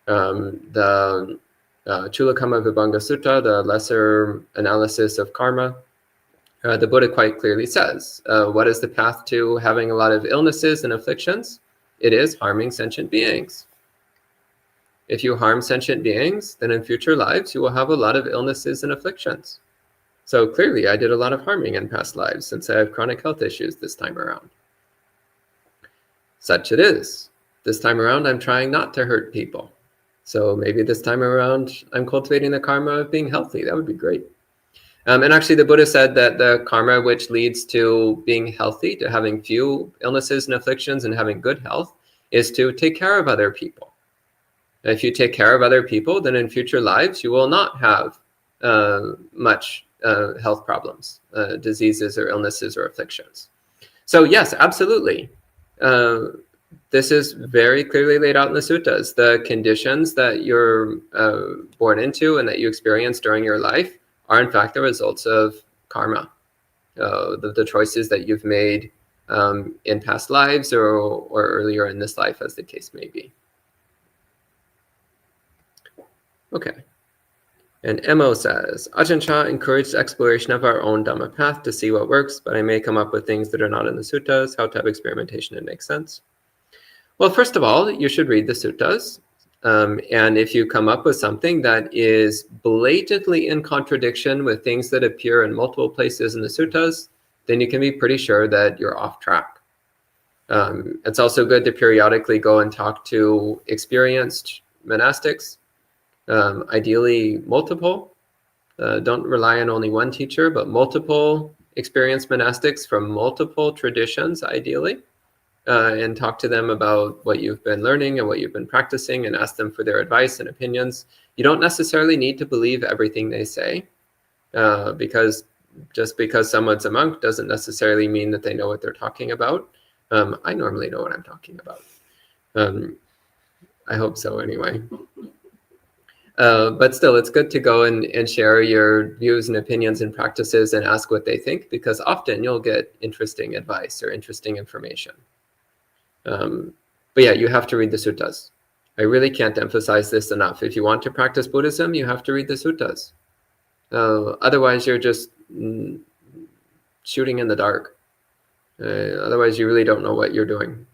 The Chulakama Vibhanga Sutta, the lesser analysis of karma, the Buddha quite clearly says, what is the path to having a lot of illnesses and afflictions? It is harming sentient beings. If you harm sentient beings, then in future lives, you will have a lot of illnesses and afflictions. So clearly, I did a lot of harming in past lives since I have chronic health issues this time around. such it is. This time around, I'm trying not to hurt people. So maybe this time around, I'm cultivating the karma of being healthy. That would be great. And actually, the Buddha said that the karma which leads to being healthy, to having few illnesses and afflictions and having good health, is to take care of other people. If you take care of other people, then in future lives, you will not have much health problems, diseases or illnesses or afflictions. So yes, absolutely. This is very clearly laid out in the suttas. The conditions that you're born into and that you experience during your life are in fact the results of karma, the choices that you've made in past lives or earlier in this life, as the case may be. Okay. And Mo says, Ajahn Chah encouraged exploration of our own Dhamma path to see what works, but I may come up with things that are not in the suttas, how to have experimentation and make sense. Well, first of all, you should read the suttas. And if you come up with something that is blatantly in contradiction with things that appear in multiple places in the suttas, then you can be pretty sure that you're off track. It's also good to periodically go and talk to experienced monastics, ideally multiple. Don't rely on only one teacher, but multiple experienced monastics from multiple traditions, ideally. And talk to them about what you've been learning and what you've been practicing and ask them for their advice and opinions. You don't necessarily need to believe everything they say, because just because someone's a monk doesn't necessarily mean that they know what they're talking about. I normally know what I'm talking about. I hope so anyway. But still, it's good to go and share your views and opinions and practices and ask what they think, because often you'll get interesting advice or interesting information. But yeah, you have to read the suttas. I really can't emphasize this enough. If you want to practice Buddhism, you have to read the suttas. Otherwise, you're just shooting in the dark. Otherwise, you really don't know what you're doing.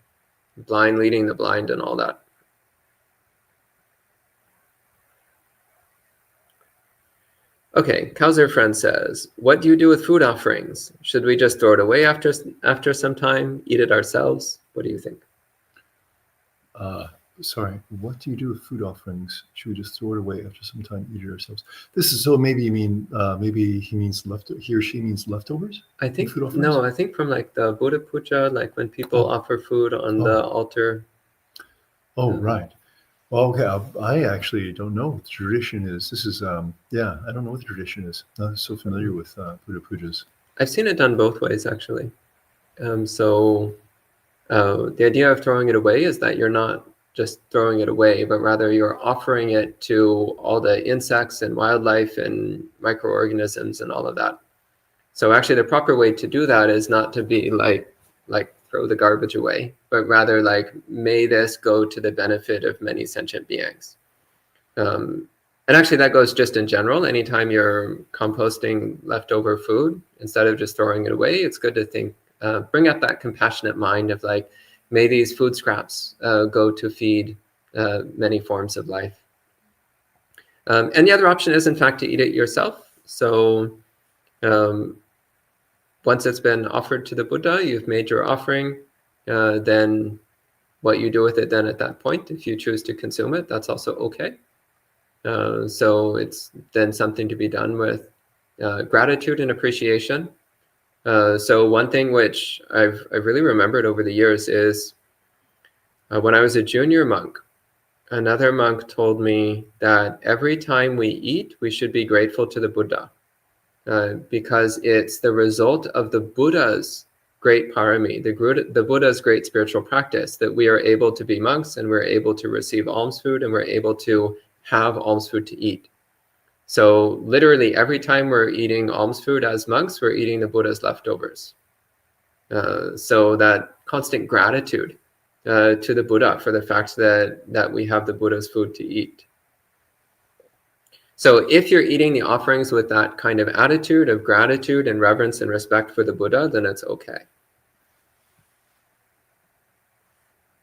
Blind leading the blind and all that. Okay, Kauser friend says, what do you do with food offerings? Should we just throw it away after some time, eat it ourselves? What do you think? Sorry, what do you do with food offerings? Should we just throw it away after some time, eat it ourselves? This is so maybe you mean maybe he or she means leftovers? I think no. I think from like the Buddha puja, like when people offer food on the altar. Oh, right. Well, okay. I actually don't know what the tradition is. This is yeah. I don't know what the tradition is. Not so familiar with Buddha pujas. I've seen it done both ways actually. So the idea of throwing it away is that you're not just throwing it away, but rather you're offering it to all the insects and wildlife and microorganisms and all of that. So actually the proper way to do that is not to be like throw the garbage away, but rather like, may this go to the benefit of many sentient beings. And actually that goes just in general. Anytime you're composting leftover food, instead of just throwing it away, it's good to think, bring up that compassionate mind of like, may these food scraps go to feed many forms of life. And the other option is, in fact, to eat it yourself. So once it's been offered to the Buddha, you've made your offering, then what you do with it then at that point, if you choose to consume it, that's also okay. So it's then something to be done with gratitude and appreciation. So one thing which I've really remembered over the years is when I was a junior monk, another monk told me that every time we eat, we should be grateful to the Buddha, because it's the result of the Buddha's great parami, the Buddha's great spiritual practice, that we are able to be monks and we're able to receive alms food and we're able to have alms food to eat. So literally every time we're eating alms food as monks, we're eating the Buddha's leftovers. So that constant gratitude to the Buddha for the fact that we have the Buddha's food to eat. So if you're eating the offerings with that kind of attitude of gratitude and reverence and respect for the Buddha, then it's okay.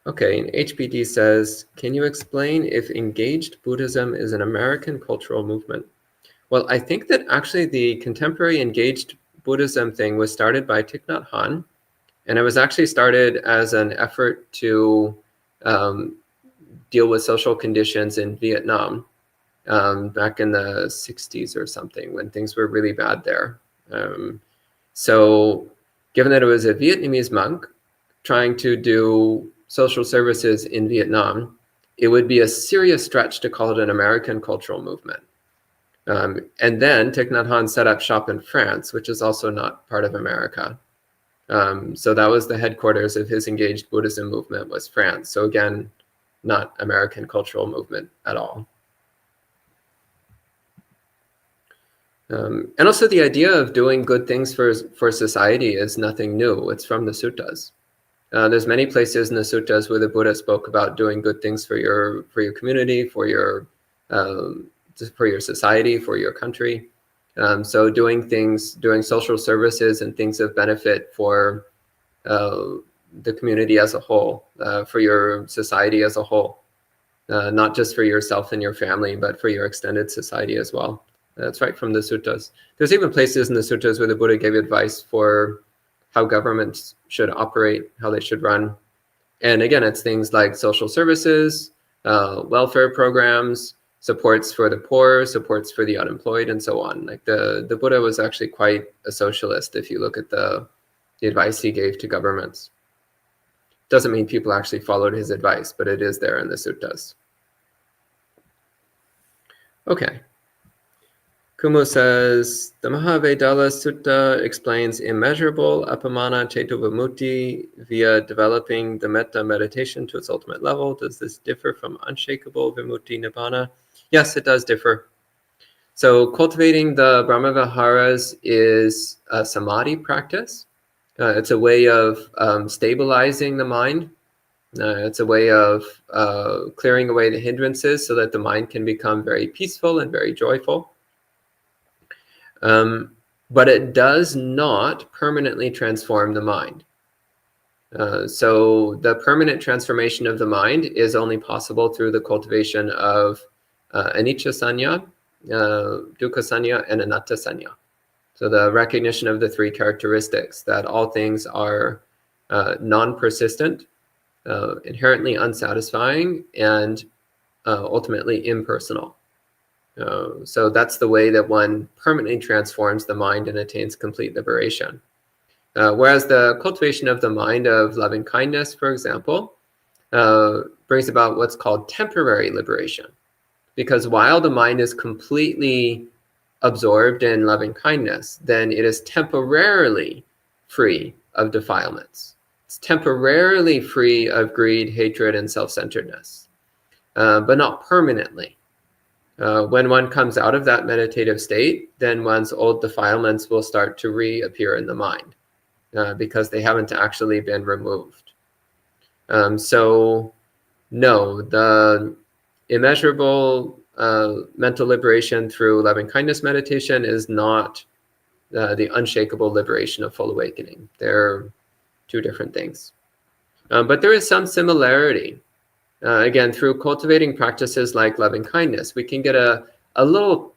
Okay, and HPD says, can you explain if engaged Buddhism is an American cultural movement? Well, I think that actually the contemporary engaged Buddhism thing was started by Thich Nhat Hanh And it was actually started as an effort to deal with social conditions in Vietnam back in the 60s or something, when things were really bad there. So given that it was a Vietnamese monk trying to do social services in Vietnam, it would be a serious stretch to call it an American cultural movement. And then Thich Nhat Hanh set up shop in France, which is also not part of America. So that was the headquarters of his engaged Buddhism movement, was France. So again, not American cultural movement at all. And also the idea of doing good things for society is nothing new. It's from the suttas. There's many places in the suttas where the Buddha spoke about doing good things for your community, for your society, for your country. So doing social services and things of benefit for the community as a whole, for your society as a whole, not just for yourself and your family, but for your extended society as well. That's right from the suttas. There's even places in the suttas where the Buddha gave advice for how governments should operate, how they should run. And again, it's things like social services, welfare programs, supports for the poor, supports for the unemployed, and so on. Like the Buddha was actually quite a socialist if you look at the advice he gave to governments. Doesn't mean people actually followed his advice, but it is there in the suttas. Okay. Kumu says, the Mahavedala Sutta explains immeasurable apamana cetovimutti via developing the metta meditation to its ultimate level. Does this differ from unshakable vimutti nibbana? Yes, it does differ. So cultivating the Brahma Viharas is a samadhi practice. It's a way of stabilizing the mind. It's a way of clearing away the hindrances so that the mind can become very peaceful and very joyful. But it does not permanently transform the mind. So the permanent transformation of the mind is only possible through the cultivation of anicca sanya, dukkha sanya, and anatta sanya. So the recognition of the three characteristics, that all things are non-persistent, inherently unsatisfying, and ultimately impersonal. So that's the way that one permanently transforms the mind and attains complete liberation. Whereas the cultivation of the mind of loving kindness, for example, brings about what's called temporary liberation. Because while the mind is completely absorbed in loving kindness, then it is temporarily free of defilements. It's temporarily free of greed, hatred, and self-centeredness, but not permanently. When one comes out of that meditative state, then one's old defilements will start to reappear in the mind because they haven't actually been removed. So no, the immeasurable mental liberation through loving kindness meditation is not the unshakable liberation of full awakening. They're two different things. But there is some similarity. Again, through cultivating practices like loving kindness, we can get a little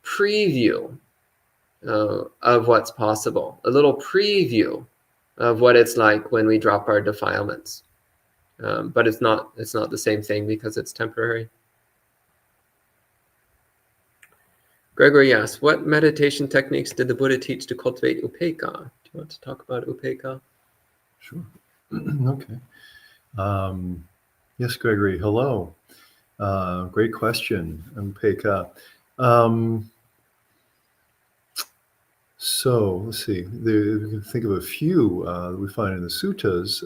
preview of what's possible, a little preview of what it's like when we drop our defilements. But it's not the same thing because it's temporary. Gregory asks, what meditation techniques did the Buddha teach to cultivate upekkha? Do you want to talk about upekkha? Sure. Okay. Yes, Gregory, hello. Great question, upekkha. So let's see. We can think of a few that we find in the suttas.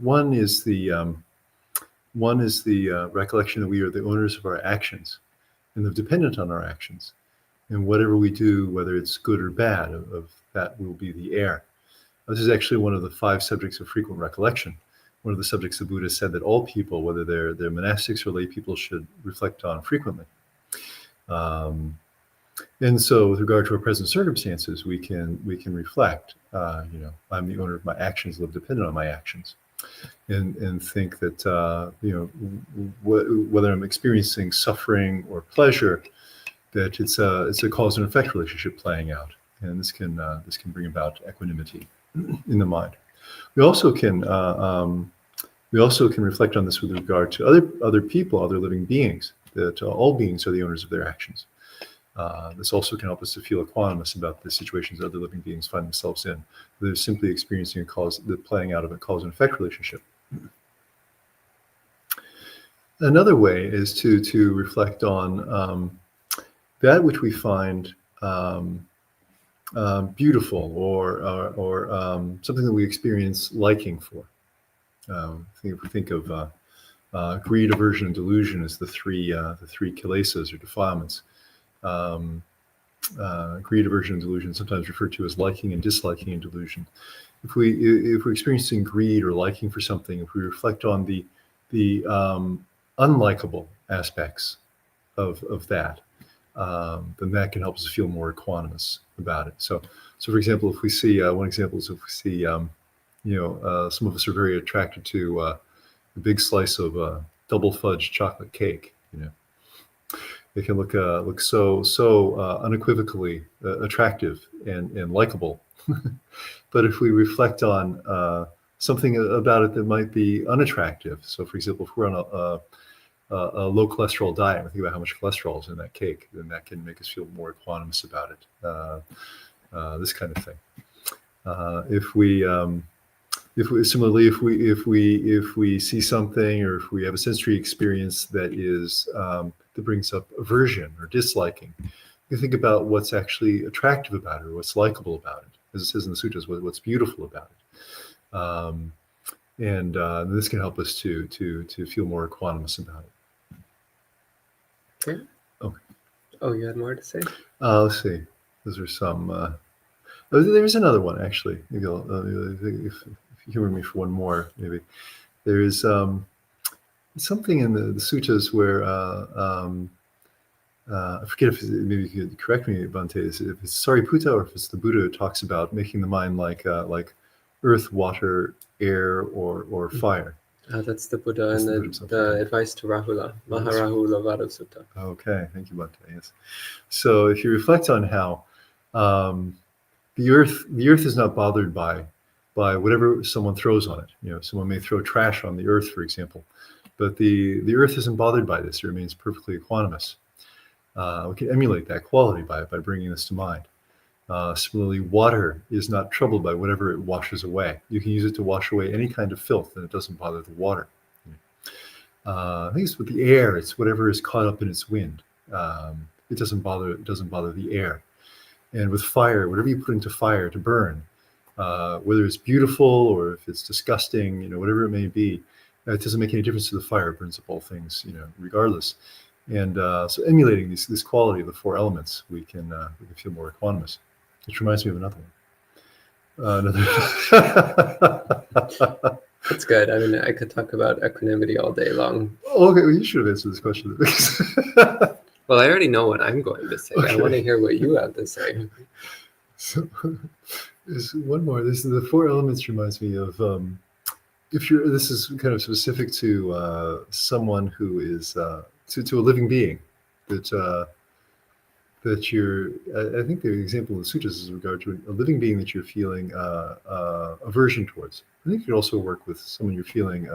One is the recollection that we are the owners of our actions and they're dependent on our actions. And whatever we do, whether it's good or bad, of that will be the heir. This is actually one of the 5 subjects of frequent recollection. One of the subjects the Buddha said that all people, whether they're monastics or lay people, should reflect on frequently. And so with regard to our present circumstances, we can reflect, I'm the owner of my actions, live dependent on my actions. And think that, whether I'm experiencing suffering or pleasure, that it's a cause and effect relationship playing out. And this can bring about equanimity in the mind. We also can reflect on this with regard to other people, other living beings. That all beings are the owners of their actions. This also can help us to feel equanimous about the situations other living beings find themselves in. They're simply experiencing the playing out of a cause and effect relationship. Another way is to reflect on that which we find beautiful or something that we experience liking for. If we think of greed, aversion, and delusion as the three kilesas or defilements. Greed, aversion, and delusion, sometimes referred to as liking and disliking and delusion. If we're experiencing greed or liking for something, if we reflect on the unlikable aspects of that, then that can help us feel more equanimous about it. So for example, if we see one example is if we see some of us are very attracted to a big slice of double fudge chocolate cake. It can look so unequivocally attractive and likable. But if we reflect on something about it that might be unattractive, so for example, if we're on a low cholesterol diet, we think about how much cholesterol is in that cake, then that can make us feel more equanimous about it. This kind of thing. If we see something, or if we have a sensory experience that brings up aversion or disliking, you think about what's actually attractive about it, or what's likable about it, as it says in the sutras, what's beautiful about it, and this can help us to feel more equanimous about it. Okay. Okay. Oh, you had more to say? Let's see. Those are some. There's another one actually. Maybe if you humor me for one more, maybe there is something in the suttas where I forget if maybe you could correct me, Bhante, if it's Sariputta or if it's the Buddha who talks about making the mind like earth, water, air, or fire. That's the Buddha and the advice to Rahula, Maharahula Vada Sutta. Okay, thank you, Bhante. Yes. So if you reflect on how the earth is not bothered by whatever someone throws on it. Someone may throw trash on the earth, for example, but the earth isn't bothered by this. It remains perfectly equanimous. We can emulate that quality by bringing this to mind. Similarly, water is not troubled by whatever it washes away. You can use it to wash away any kind of filth, and it doesn't bother the water. I think it's with the air. It's whatever is caught up in its wind. It doesn't bother the air. And with fire, whatever you put into fire to burn, whether it's beautiful or if it's disgusting, whatever it may be, it doesn't make any difference to the fire. It burns up all things, regardless. And so emulating this quality of the four elements, we can feel more equanimous. Which reminds me of another one. That's good. I mean, I could talk about equanimity all day long. Okay, well, you should have answered this question. Well, I already know what I'm going to say. Okay. I want to hear what you have to say. So there's one more. The four elements reminds me of this is kind of specific to someone who is to a living being that you're. I think the example in the sutras is in regard to a living being that you're feeling aversion towards. I think it could also work with someone you're feeling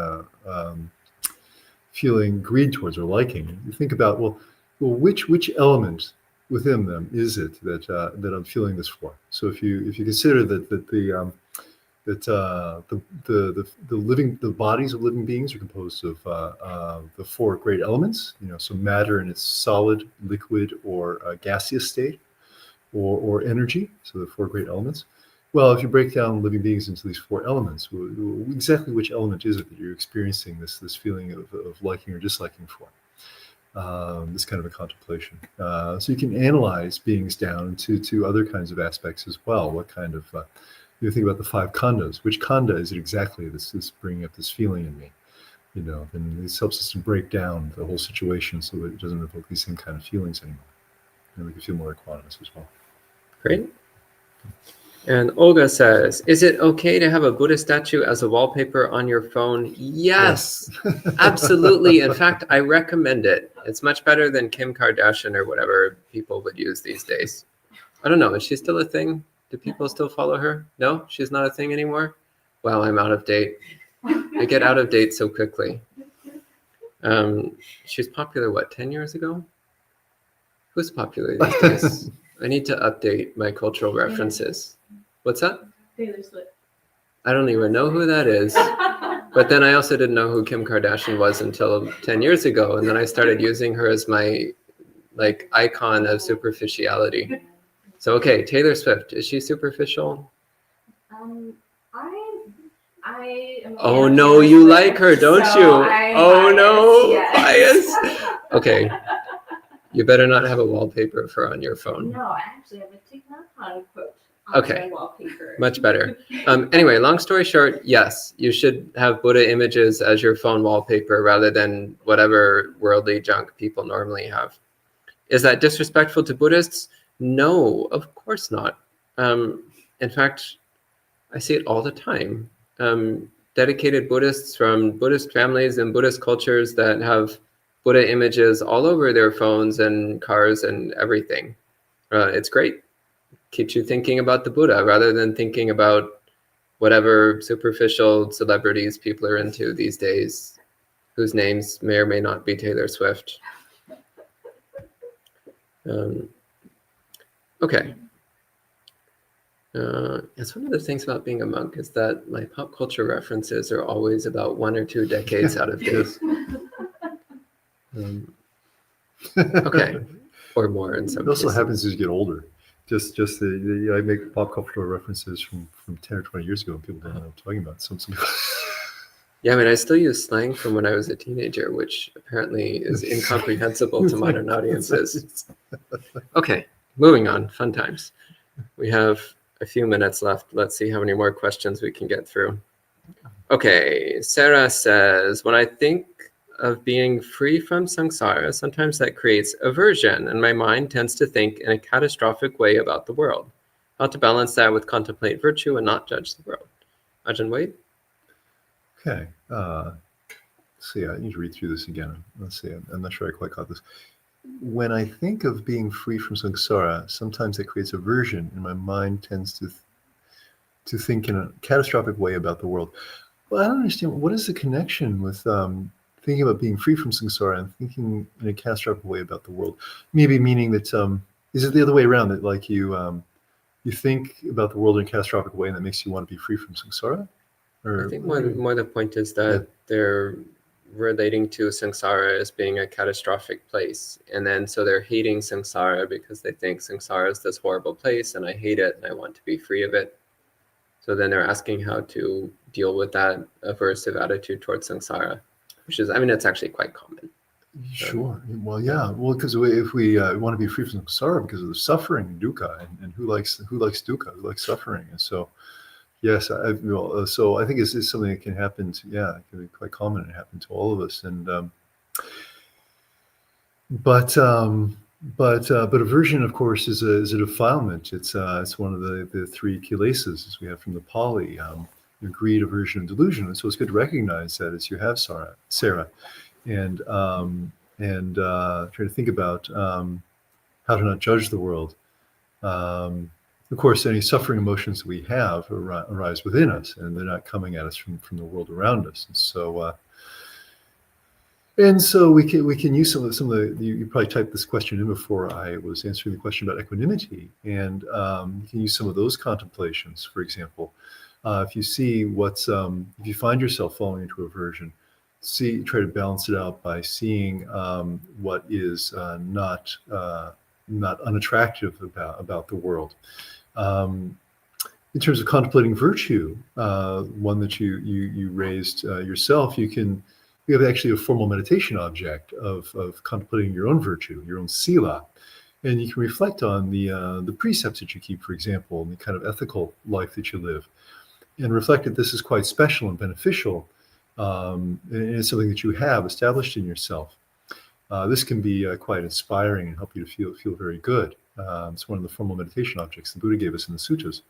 greed towards or liking. You think about well, which element within them is it that I'm feeling this for? So if you consider that the bodies of living beings are composed of the four great elements, so matter in its solid, liquid, or gaseous state, or energy, so the four great elements. Well, if you break down living beings into these four elements, exactly which element is it that you're experiencing this feeling of liking or disliking for? This kind of a contemplation. So you can analyze beings down to other kinds of aspects as well. What kind of you think about the five khandas. Which khanda is it exactly that's bringing up this feeling in me? And this helps us to break down the whole situation so that it doesn't evoke these same kind of feelings anymore. And we can feel more equanimous as well. Great. And Olga says, is it okay to have a Buddha statue as a wallpaper on your phone? Yes. Absolutely. In fact, I recommend it. It's much better than Kim Kardashian or whatever people would use these days. I don't know. Is she still a thing? Do people still follow her? No, she's not a thing anymore. Wow, I'm out of date. I get out of date so quickly. She was popular, what, 10 years ago? Who's popular these days? I need to update my cultural references. What's that? Taylor Swift. I don't even know who that is. But then I also didn't know who Kim Kardashian was until 10 years ago. And then I started using her as my like icon of superficiality. So, okay, Taylor Swift, is she superficial? I am. Oh no, you like her, don't you? Oh no, bias. Okay, you better not have a wallpaper of her on your phone. No, I actually have a Thich Nhat Hanh quote on Okay. my wallpaper. Much better. Anyway, long story short, yes, you should have Buddha images as your phone wallpaper rather than whatever worldly junk people normally have. Is that disrespectful to Buddhists? No, of course not. In fact, I see it all the time. Dedicated Buddhists from Buddhist families and Buddhist cultures that have Buddha images all over their phones and cars and everything. It's great. Keeps you thinking about the Buddha rather than thinking about whatever superficial celebrities people are into these days, whose names may or may not be Taylor Swift. Okay. It's one of the things about being a monk is that my pop culture references are always about 1 or 2 decades out of date. Okay, or more in some It also cases. happens as you get older. I make pop cultural references from 10 or 20 years ago, and people don't know what I'm talking about. So Yeah, I mean, I still use slang from when I was a teenager, which apparently is incomprehensible to modern audiences. Okay, moving on. Fun times. We have a few minutes left. Let's see how many more questions we can get through. Okay, Sarah says, when I think of being free from samsara, sometimes that creates aversion, and my mind tends to think in a catastrophic way about the world. How to balance that with contemplate virtue and not judge the world? Ajahn Wade? Okay. Let's see, I need to read through this again. Let's see, I'm not sure I quite got this. When I think of being free from samsara, sometimes that creates aversion, and my mind tends to think in a catastrophic way about the world. Well, I don't understand. What is the connection with thinking about being free from samsara and thinking in a catastrophic way about the world? Maybe meaning that is it the other way around, that like you think about the world in a catastrophic way and that makes you want to be free from samsara? Or, I think more the point is that they're relating to samsara as being a catastrophic place. And then so they're hating samsara because they think samsara is this horrible place and I hate it and I want to be free of it. So then they're asking how to deal with that aversive attitude towards samsara, which is, I mean, it's actually quite common. Sure. Well, yeah. Well, because if we want to be free from samsara because of the suffering, dukkha, and who likes dukkha, who likes suffering, and so yes, so I think it's something that can happen to, it can be quite common and happen to all of us, and but aversion, of course, is a defilement. It's one of the 3 kilesas as we have from the Pali, greed, aversion, and delusion. And so it's good to recognize that as you have Sarah, and try to think about how to not judge the world. Of course, any suffering emotions that we have arise within us, and they're not coming at us from the world around us. And so we can use some of the you probably typed this question in before I was answering the question about equanimity, and you can use some of those contemplations. For example, if you see if you find yourself falling into aversion, try to balance it out by seeing what is not unattractive about the world. In terms of contemplating virtue, one that you raised yourself, you have actually a formal meditation object of contemplating your own virtue, your own sila, and you can reflect on the precepts that you keep, for example, and the kind of ethical life that you live, and reflect that this is quite special and beneficial, and it's something that you have established in yourself. This can be quite inspiring and help you to feel very good. It's one of the formal meditation objects the Buddha gave us in the suttas.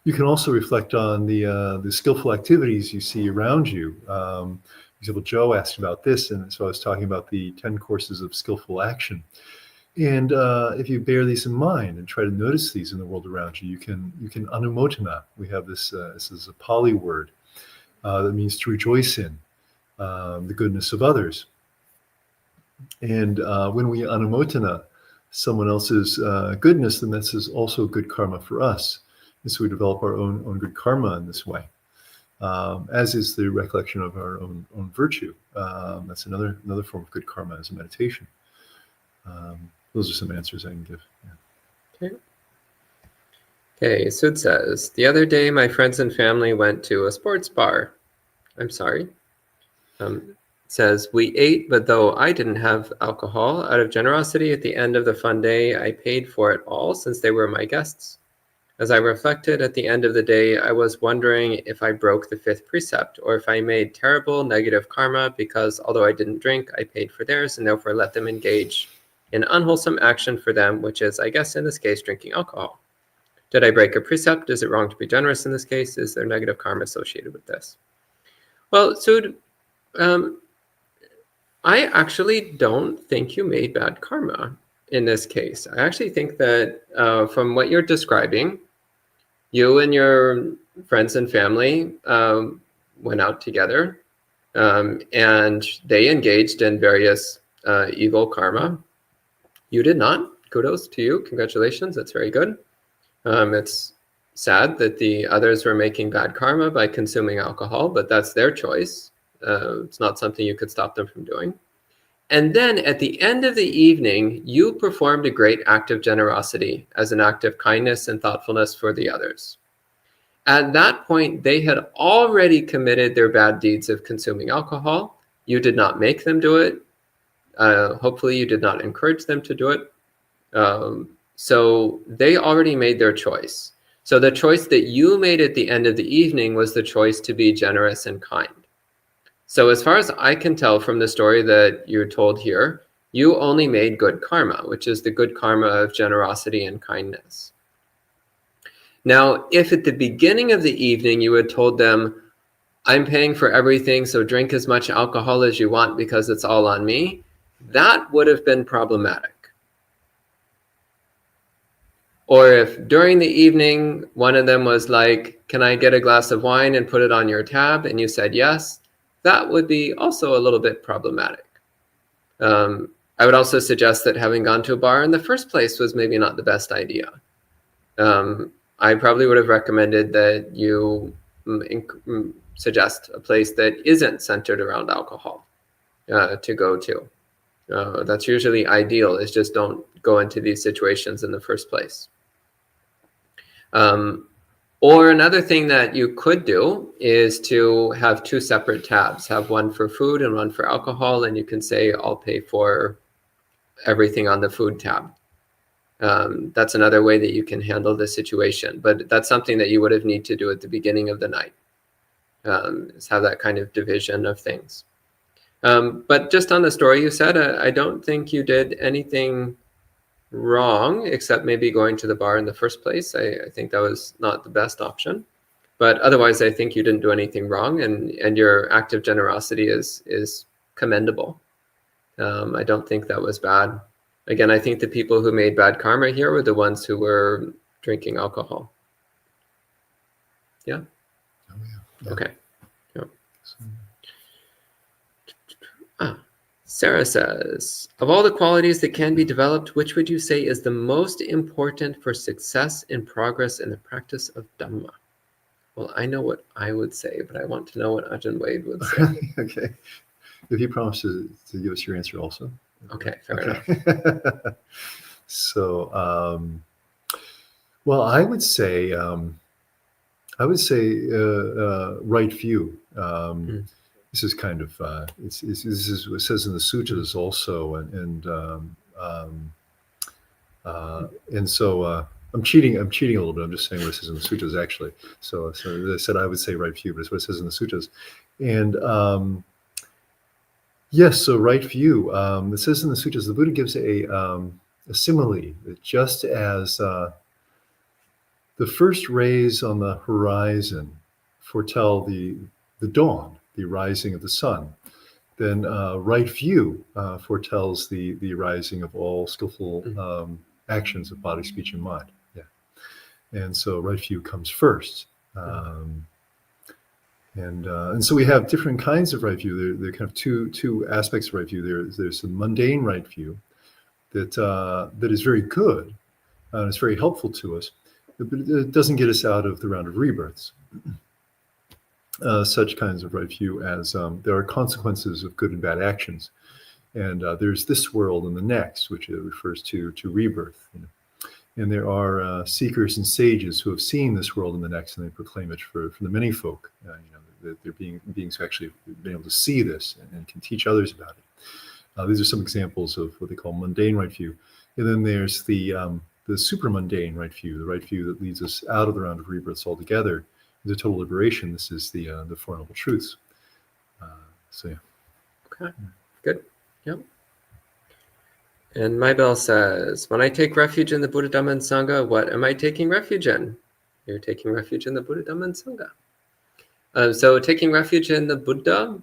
You can also reflect on the skillful activities you see around you. For example, Joe asked about this, and so I was talking about the 10 courses of skillful action. And if you bear these in mind and try to notice these in the world around you, you can anumotana. We have this is a Pali word, That means to rejoice in the goodness of others. And when we anumotana someone else's goodness, then this is also good karma for us. And so we develop our own good karma in this way, as is the recollection of our own virtue. That's another form of good karma as a meditation. Those are some answers I can give. Yeah. Okay, Sud says, the other day my friends and family went to a sports bar. I'm sorry. Says, we ate, but though I didn't have alcohol, out of generosity at the end of the fun day, I paid for it all since they were my guests. As I reflected at the end of the day, I was wondering if I broke the fifth precept, or if I made terrible negative karma because although I didn't drink, I paid for theirs and therefore let them engage in unwholesome action for them, which is, I guess in this case, drinking alcohol. Did I break a precept? Is it wrong to be generous in this case? Is there negative karma associated with this? Well, Sud, I actually don't think you made bad karma in this case. I actually think that from what you're describing, you and your friends and family went out together and they engaged in various evil karma. You did not. Kudos to you. Congratulations. That's very good. It's sad that the others were making bad karma by consuming alcohol, but that's their choice. It's not something you could stop them from doing. And then at the end of the evening, you performed a great act of generosity as an act of kindness and thoughtfulness for the others. At that point, they had already committed their bad deeds of consuming alcohol. You did not make them do it. Hopefully, you did not encourage them to do it. So they already made their choice. So the choice that you made at the end of the evening was the choice to be generous and kind. So as far as I can tell from the story that you're told here, you only made good karma, which is the good karma of generosity and kindness. Now, if at the beginning of the evening you had told them, I'm paying for everything, so drink as much alcohol as you want because it's all on me, that would have been problematic. Or if during the evening, one of them was like, can I get a glass of wine and put it on your tab? And you said yes, that would be also a little bit problematic. I would also suggest that having gone to a bar in the first place was maybe not the best idea. I probably would have recommended that you suggest a place that isn't centered around alcohol to go to. That's usually ideal, is just don't go into these situations in the first place. Or another thing that you could do is to have two separate tabs, have one for food and one for alcohol, and you can say, I'll pay for everything on the food tab. That's another way that you can handle the situation, but that's something that you would have need to do at the beginning of the night, is have that kind of division of things. But just on the story you said, I don't think you did anything wrong, except maybe going to the bar in the first place. I think that was not the best option. But otherwise, I think you didn't do anything wrong, and your act of generosity is commendable. I don't think that was bad. Again, I think the people who made bad karma here were the ones who were drinking alcohol. Yeah? Oh, yeah. Okay. Yeah. Sarah says, of all the qualities that can be developed, which would you say is the most important for success in progress in the practice of Dhamma? Well, I know what I would say, but I want to know what Ajahn Wade would say. Okay. If you promise to give us your answer also. Okay, fair enough. So, well, I would say right view. This is kind of this is what it says in the suttas also, and so I'm cheating a little bit. I'm just saying what it says in the suttas actually. So as I said, I would say right view, but it's what it says in the suttas, and yes, so right view. It says in the suttas, the Buddha gives a simile that just as the first rays on the horizon foretell the dawn, the rising of the sun, then right view foretells the rising of all skillful actions of body, speech, and mind. Yeah, and so right view comes first, And so we have different kinds of right view. There are kind of two aspects of right view. There's the mundane right view that is very good, and it's very helpful to us, but it doesn't get us out of the round of rebirths. Such kinds of right view as there are consequences of good and bad actions, and there's this world and the next, which refers to rebirth. And there are seekers and sages who have seen this world and the next, and they proclaim it for the many folk. They're beings who actually have been able to see this and can teach others about it. These are some examples of what they call mundane right view. And then there's the super mundane right view, the right view that leads us out of the round of rebirths altogether, the total liberation. This is the Four Noble Truths. So yeah. Okay, good. Yep. And Maybell says, when I take refuge in the Buddha, Dhamma, and Sangha, what am I taking refuge in? You're taking refuge in the Buddha, Dhamma, and Sangha. So taking refuge in the Buddha,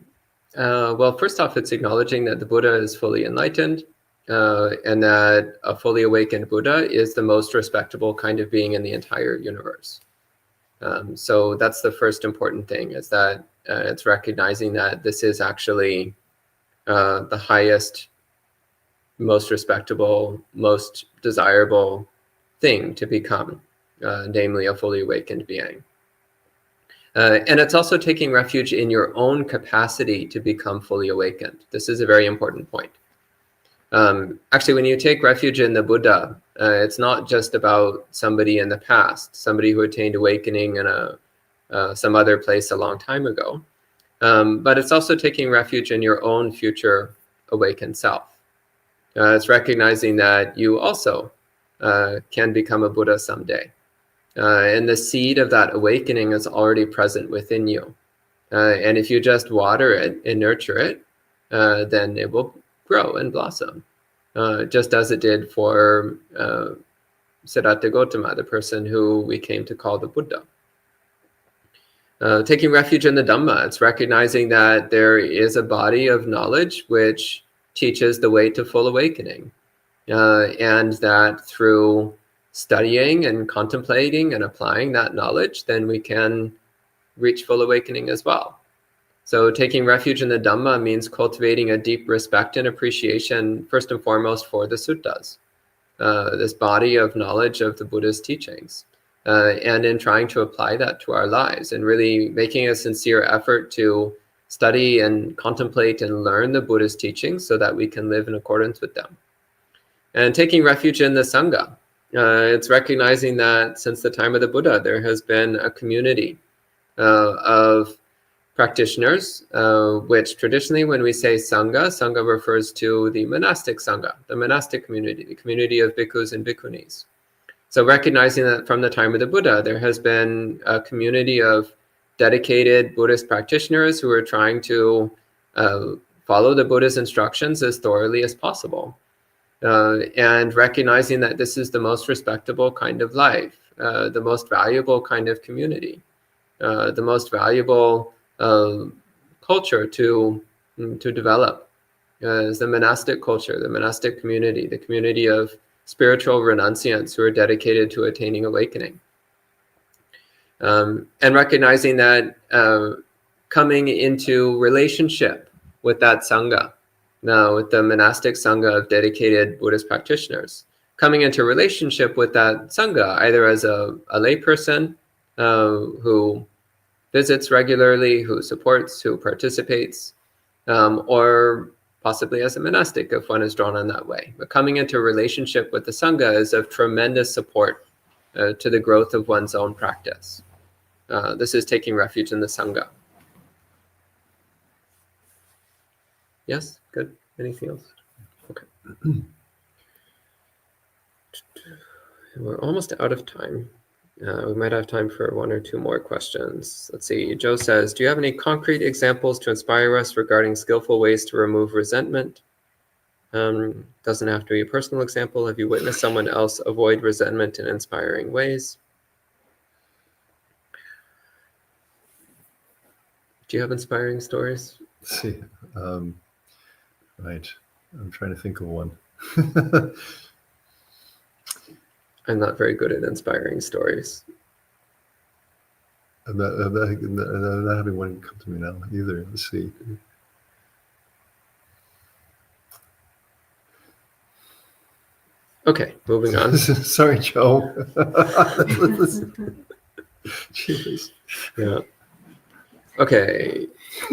well, first off, it's acknowledging that the Buddha is fully enlightened, and that a fully awakened Buddha is the most respectable kind of being in the entire universe. So that's the first important thing, is that it's recognizing that this is actually the highest, most respectable, most desirable thing to become, namely a fully awakened being. And it's also taking refuge in your own capacity to become fully awakened. This is a very important point. Actually, when you take refuge in the Buddha, it's not just about somebody in the past, somebody who attained awakening in some other place a long time ago, but it's also taking refuge in your own future awakened self. It's recognizing that you also can become a Buddha someday. And the seed of that awakening is already present within you. And if you just water it and nurture it, then it will grow and blossom, just as it did for Siddhartha Gautama, the person who we came to call the Buddha. Taking refuge in the Dhamma, it's recognizing that there is a body of knowledge which teaches the way to full awakening, and that through studying and contemplating and applying that knowledge, then we can reach full awakening as well. So taking refuge in the Dhamma means cultivating a deep respect and appreciation, first and foremost, for the suttas, this body of knowledge of the Buddha's teachings, and in trying to apply that to our lives and really making a sincere effort to study and contemplate and learn the Buddha's teachings so that we can live in accordance with them. And taking refuge in the Sangha, it's recognizing that since the time of the Buddha, there has been a community of practitioners, which traditionally when we say Sangha, Sangha refers to the monastic Sangha, the monastic community, the community of bhikkhus and bhikkhunis. So recognizing that from the time of the Buddha, there has been a community of dedicated Buddhist practitioners who are trying to follow the Buddha's instructions as thoroughly as possible. And recognizing that this is the most respectable kind of life, the most valuable kind of community, the most valuable culture to develop is the monastic culture, the monastic community, the community of spiritual renunciants who are dedicated to attaining awakening. And recognizing that coming into relationship with that Sangha, now with the monastic Sangha of dedicated Buddhist practitioners, coming into relationship with that Sangha, either as a lay person who visits regularly, who supports, who participates, or possibly as a monastic if one is drawn in that way. But coming into a relationship with the Sangha is of tremendous support to the growth of one's own practice. This is taking refuge in the Sangha. Yes, good. Anything else? Okay. We're almost out of time. We might have time for one or two more questions. Let's see. Joe says, do you have any concrete examples to inspire us regarding skillful ways to remove resentment? Doesn't have to be a personal example. Have you witnessed someone else avoid resentment in inspiring ways? Do you have inspiring stories? Let's see. Right. I'm trying to think of one. I'm not very good at inspiring stories. I'm not having one come to me now either. Let's see. Okay, moving on. Sorry, Joe. Jeez. Yeah. Okay.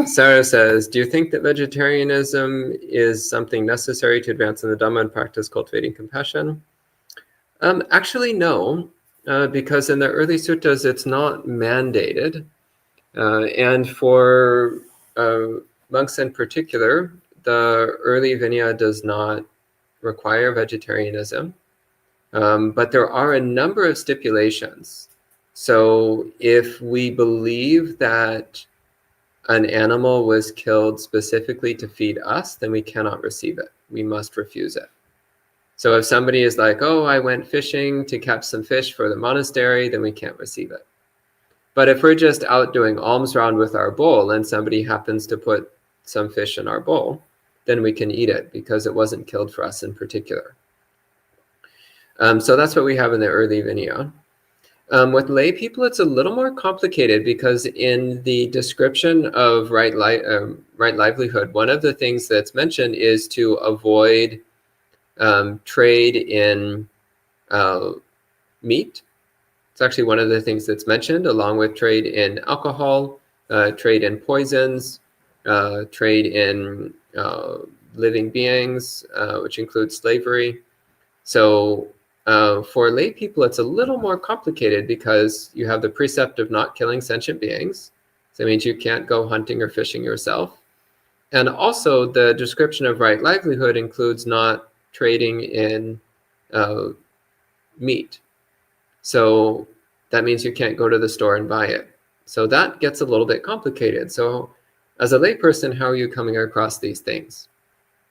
Sarah says, do you think that vegetarianism is something necessary to advance in the Dhamma and practice cultivating compassion? Actually, no, because in the early suttas, it's not mandated. And for monks in particular, the early Vinaya does not require vegetarianism. But there are a number of stipulations. So if we believe that an animal was killed specifically to feed us, then we cannot receive it. We must refuse it. So if somebody is like, oh, I went fishing to catch some fish for the monastery, then we can't receive it. But if we're just out doing alms round with our bowl and somebody happens to put some fish in our bowl, then we can eat it because it wasn't killed for us in particular. So that's what we have in the early Vinaya. With lay people, it's a little more complicated because in the description of right livelihood, one of the things that's mentioned is to avoid trade in meat. It's actually one of the things that's mentioned, along with trade in alcohol, trade in poisons, trade in living beings, which includes slavery. So for lay people, it's a little more complicated because you have the precept of not killing sentient beings. So that means you can't go hunting or fishing yourself. And also the description of right livelihood includes not trading in meat. So that means you can't go to the store and buy it. So that gets a little bit complicated. So as a layperson, how are you coming across these things?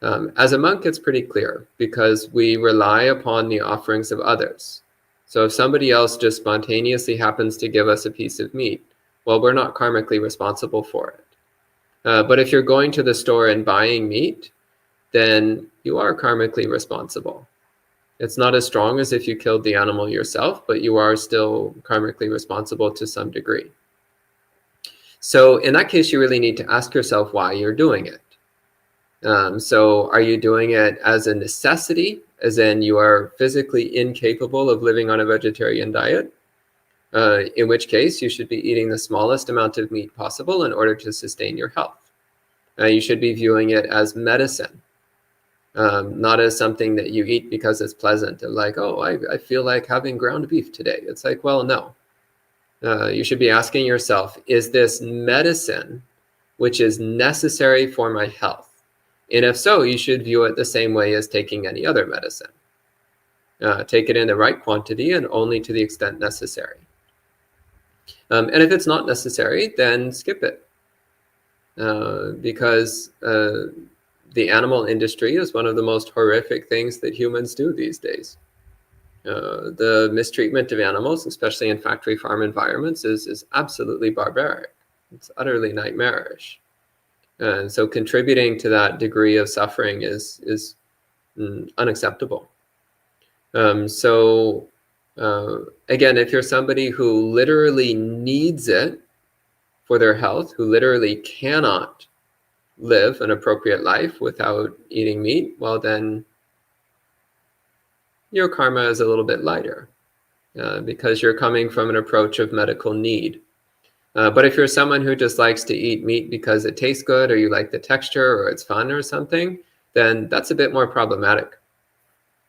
As a monk, it's pretty clear because we rely upon the offerings of others. So if somebody else just spontaneously happens to give us a piece of meat, well, we're not karmically responsible for it. But if you're going to the store and buying meat, then you are karmically responsible. It's not as strong as if you killed the animal yourself, but you are still karmically responsible to some degree. So in that case, you really need to ask yourself why you're doing it. So are you doing it as a necessity, as in you are physically incapable of living on a vegetarian diet? In which case you should be eating the smallest amount of meat possible in order to sustain your health. You should be viewing it as medicine, not as something that you eat because it's pleasant and like, oh, I feel like having ground beef today. It's like, well, no. You should be asking yourself, is this medicine which is necessary for my health? And if so, you should view it the same way as taking any other medicine. Take it in the right quantity and only to the extent necessary. And if it's not necessary, then skip it. Because the animal industry is one of the most horrific things that humans do these days. The mistreatment of animals, especially in factory farm environments, is absolutely barbaric. It's utterly nightmarish. And so contributing to that degree of suffering is unacceptable. So again, if you're somebody who literally needs it for their health, who literally cannot live an appropriate life without eating meat, well then your karma is a little bit lighter because you're coming from an approach of medical need. But if you're someone who just likes to eat meat because it tastes good or you like the texture or it's fun or something, then that's a bit more problematic.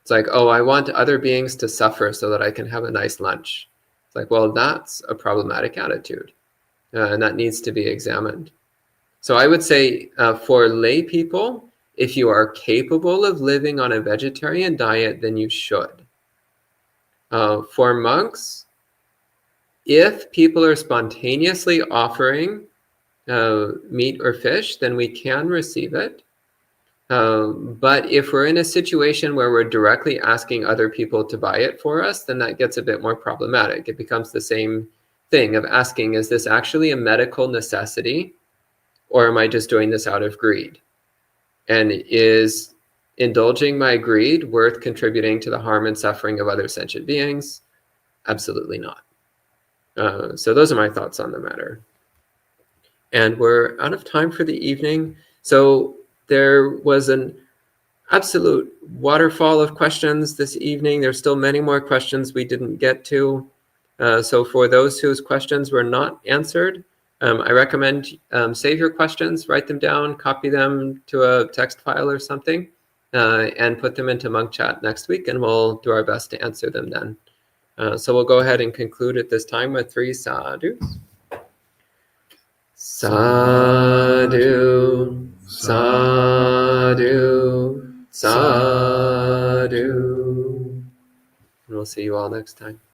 It's like, oh, I want other beings to suffer so that I can have a nice lunch. It's like, well, that's a problematic attitude and that needs to be examined. So I would say for lay people, if you are capable of living on a vegetarian diet, then you should. For monks, if people are spontaneously offering meat or fish, then we can receive it. But if we're in a situation where we're directly asking other people to buy it for us, then that gets a bit more problematic. It becomes the same thing of asking, is this actually a medical necessity? Or am I just doing this out of greed? And is indulging my greed worth contributing to the harm and suffering of other sentient beings? Absolutely not. So those are my thoughts on the matter. And we're out of time for the evening. So there was an absolute waterfall of questions this evening. There's still many more questions we didn't get to. So for those whose questions were not answered, I recommend save your questions, write them down, copy them to a text file or something, and put them into Monk Chat next week, and we'll do our best to answer them then. So we'll go ahead and conclude at this time with 3 sadhus. Sadhu, sadhu, sadhu. And we'll see you all next time.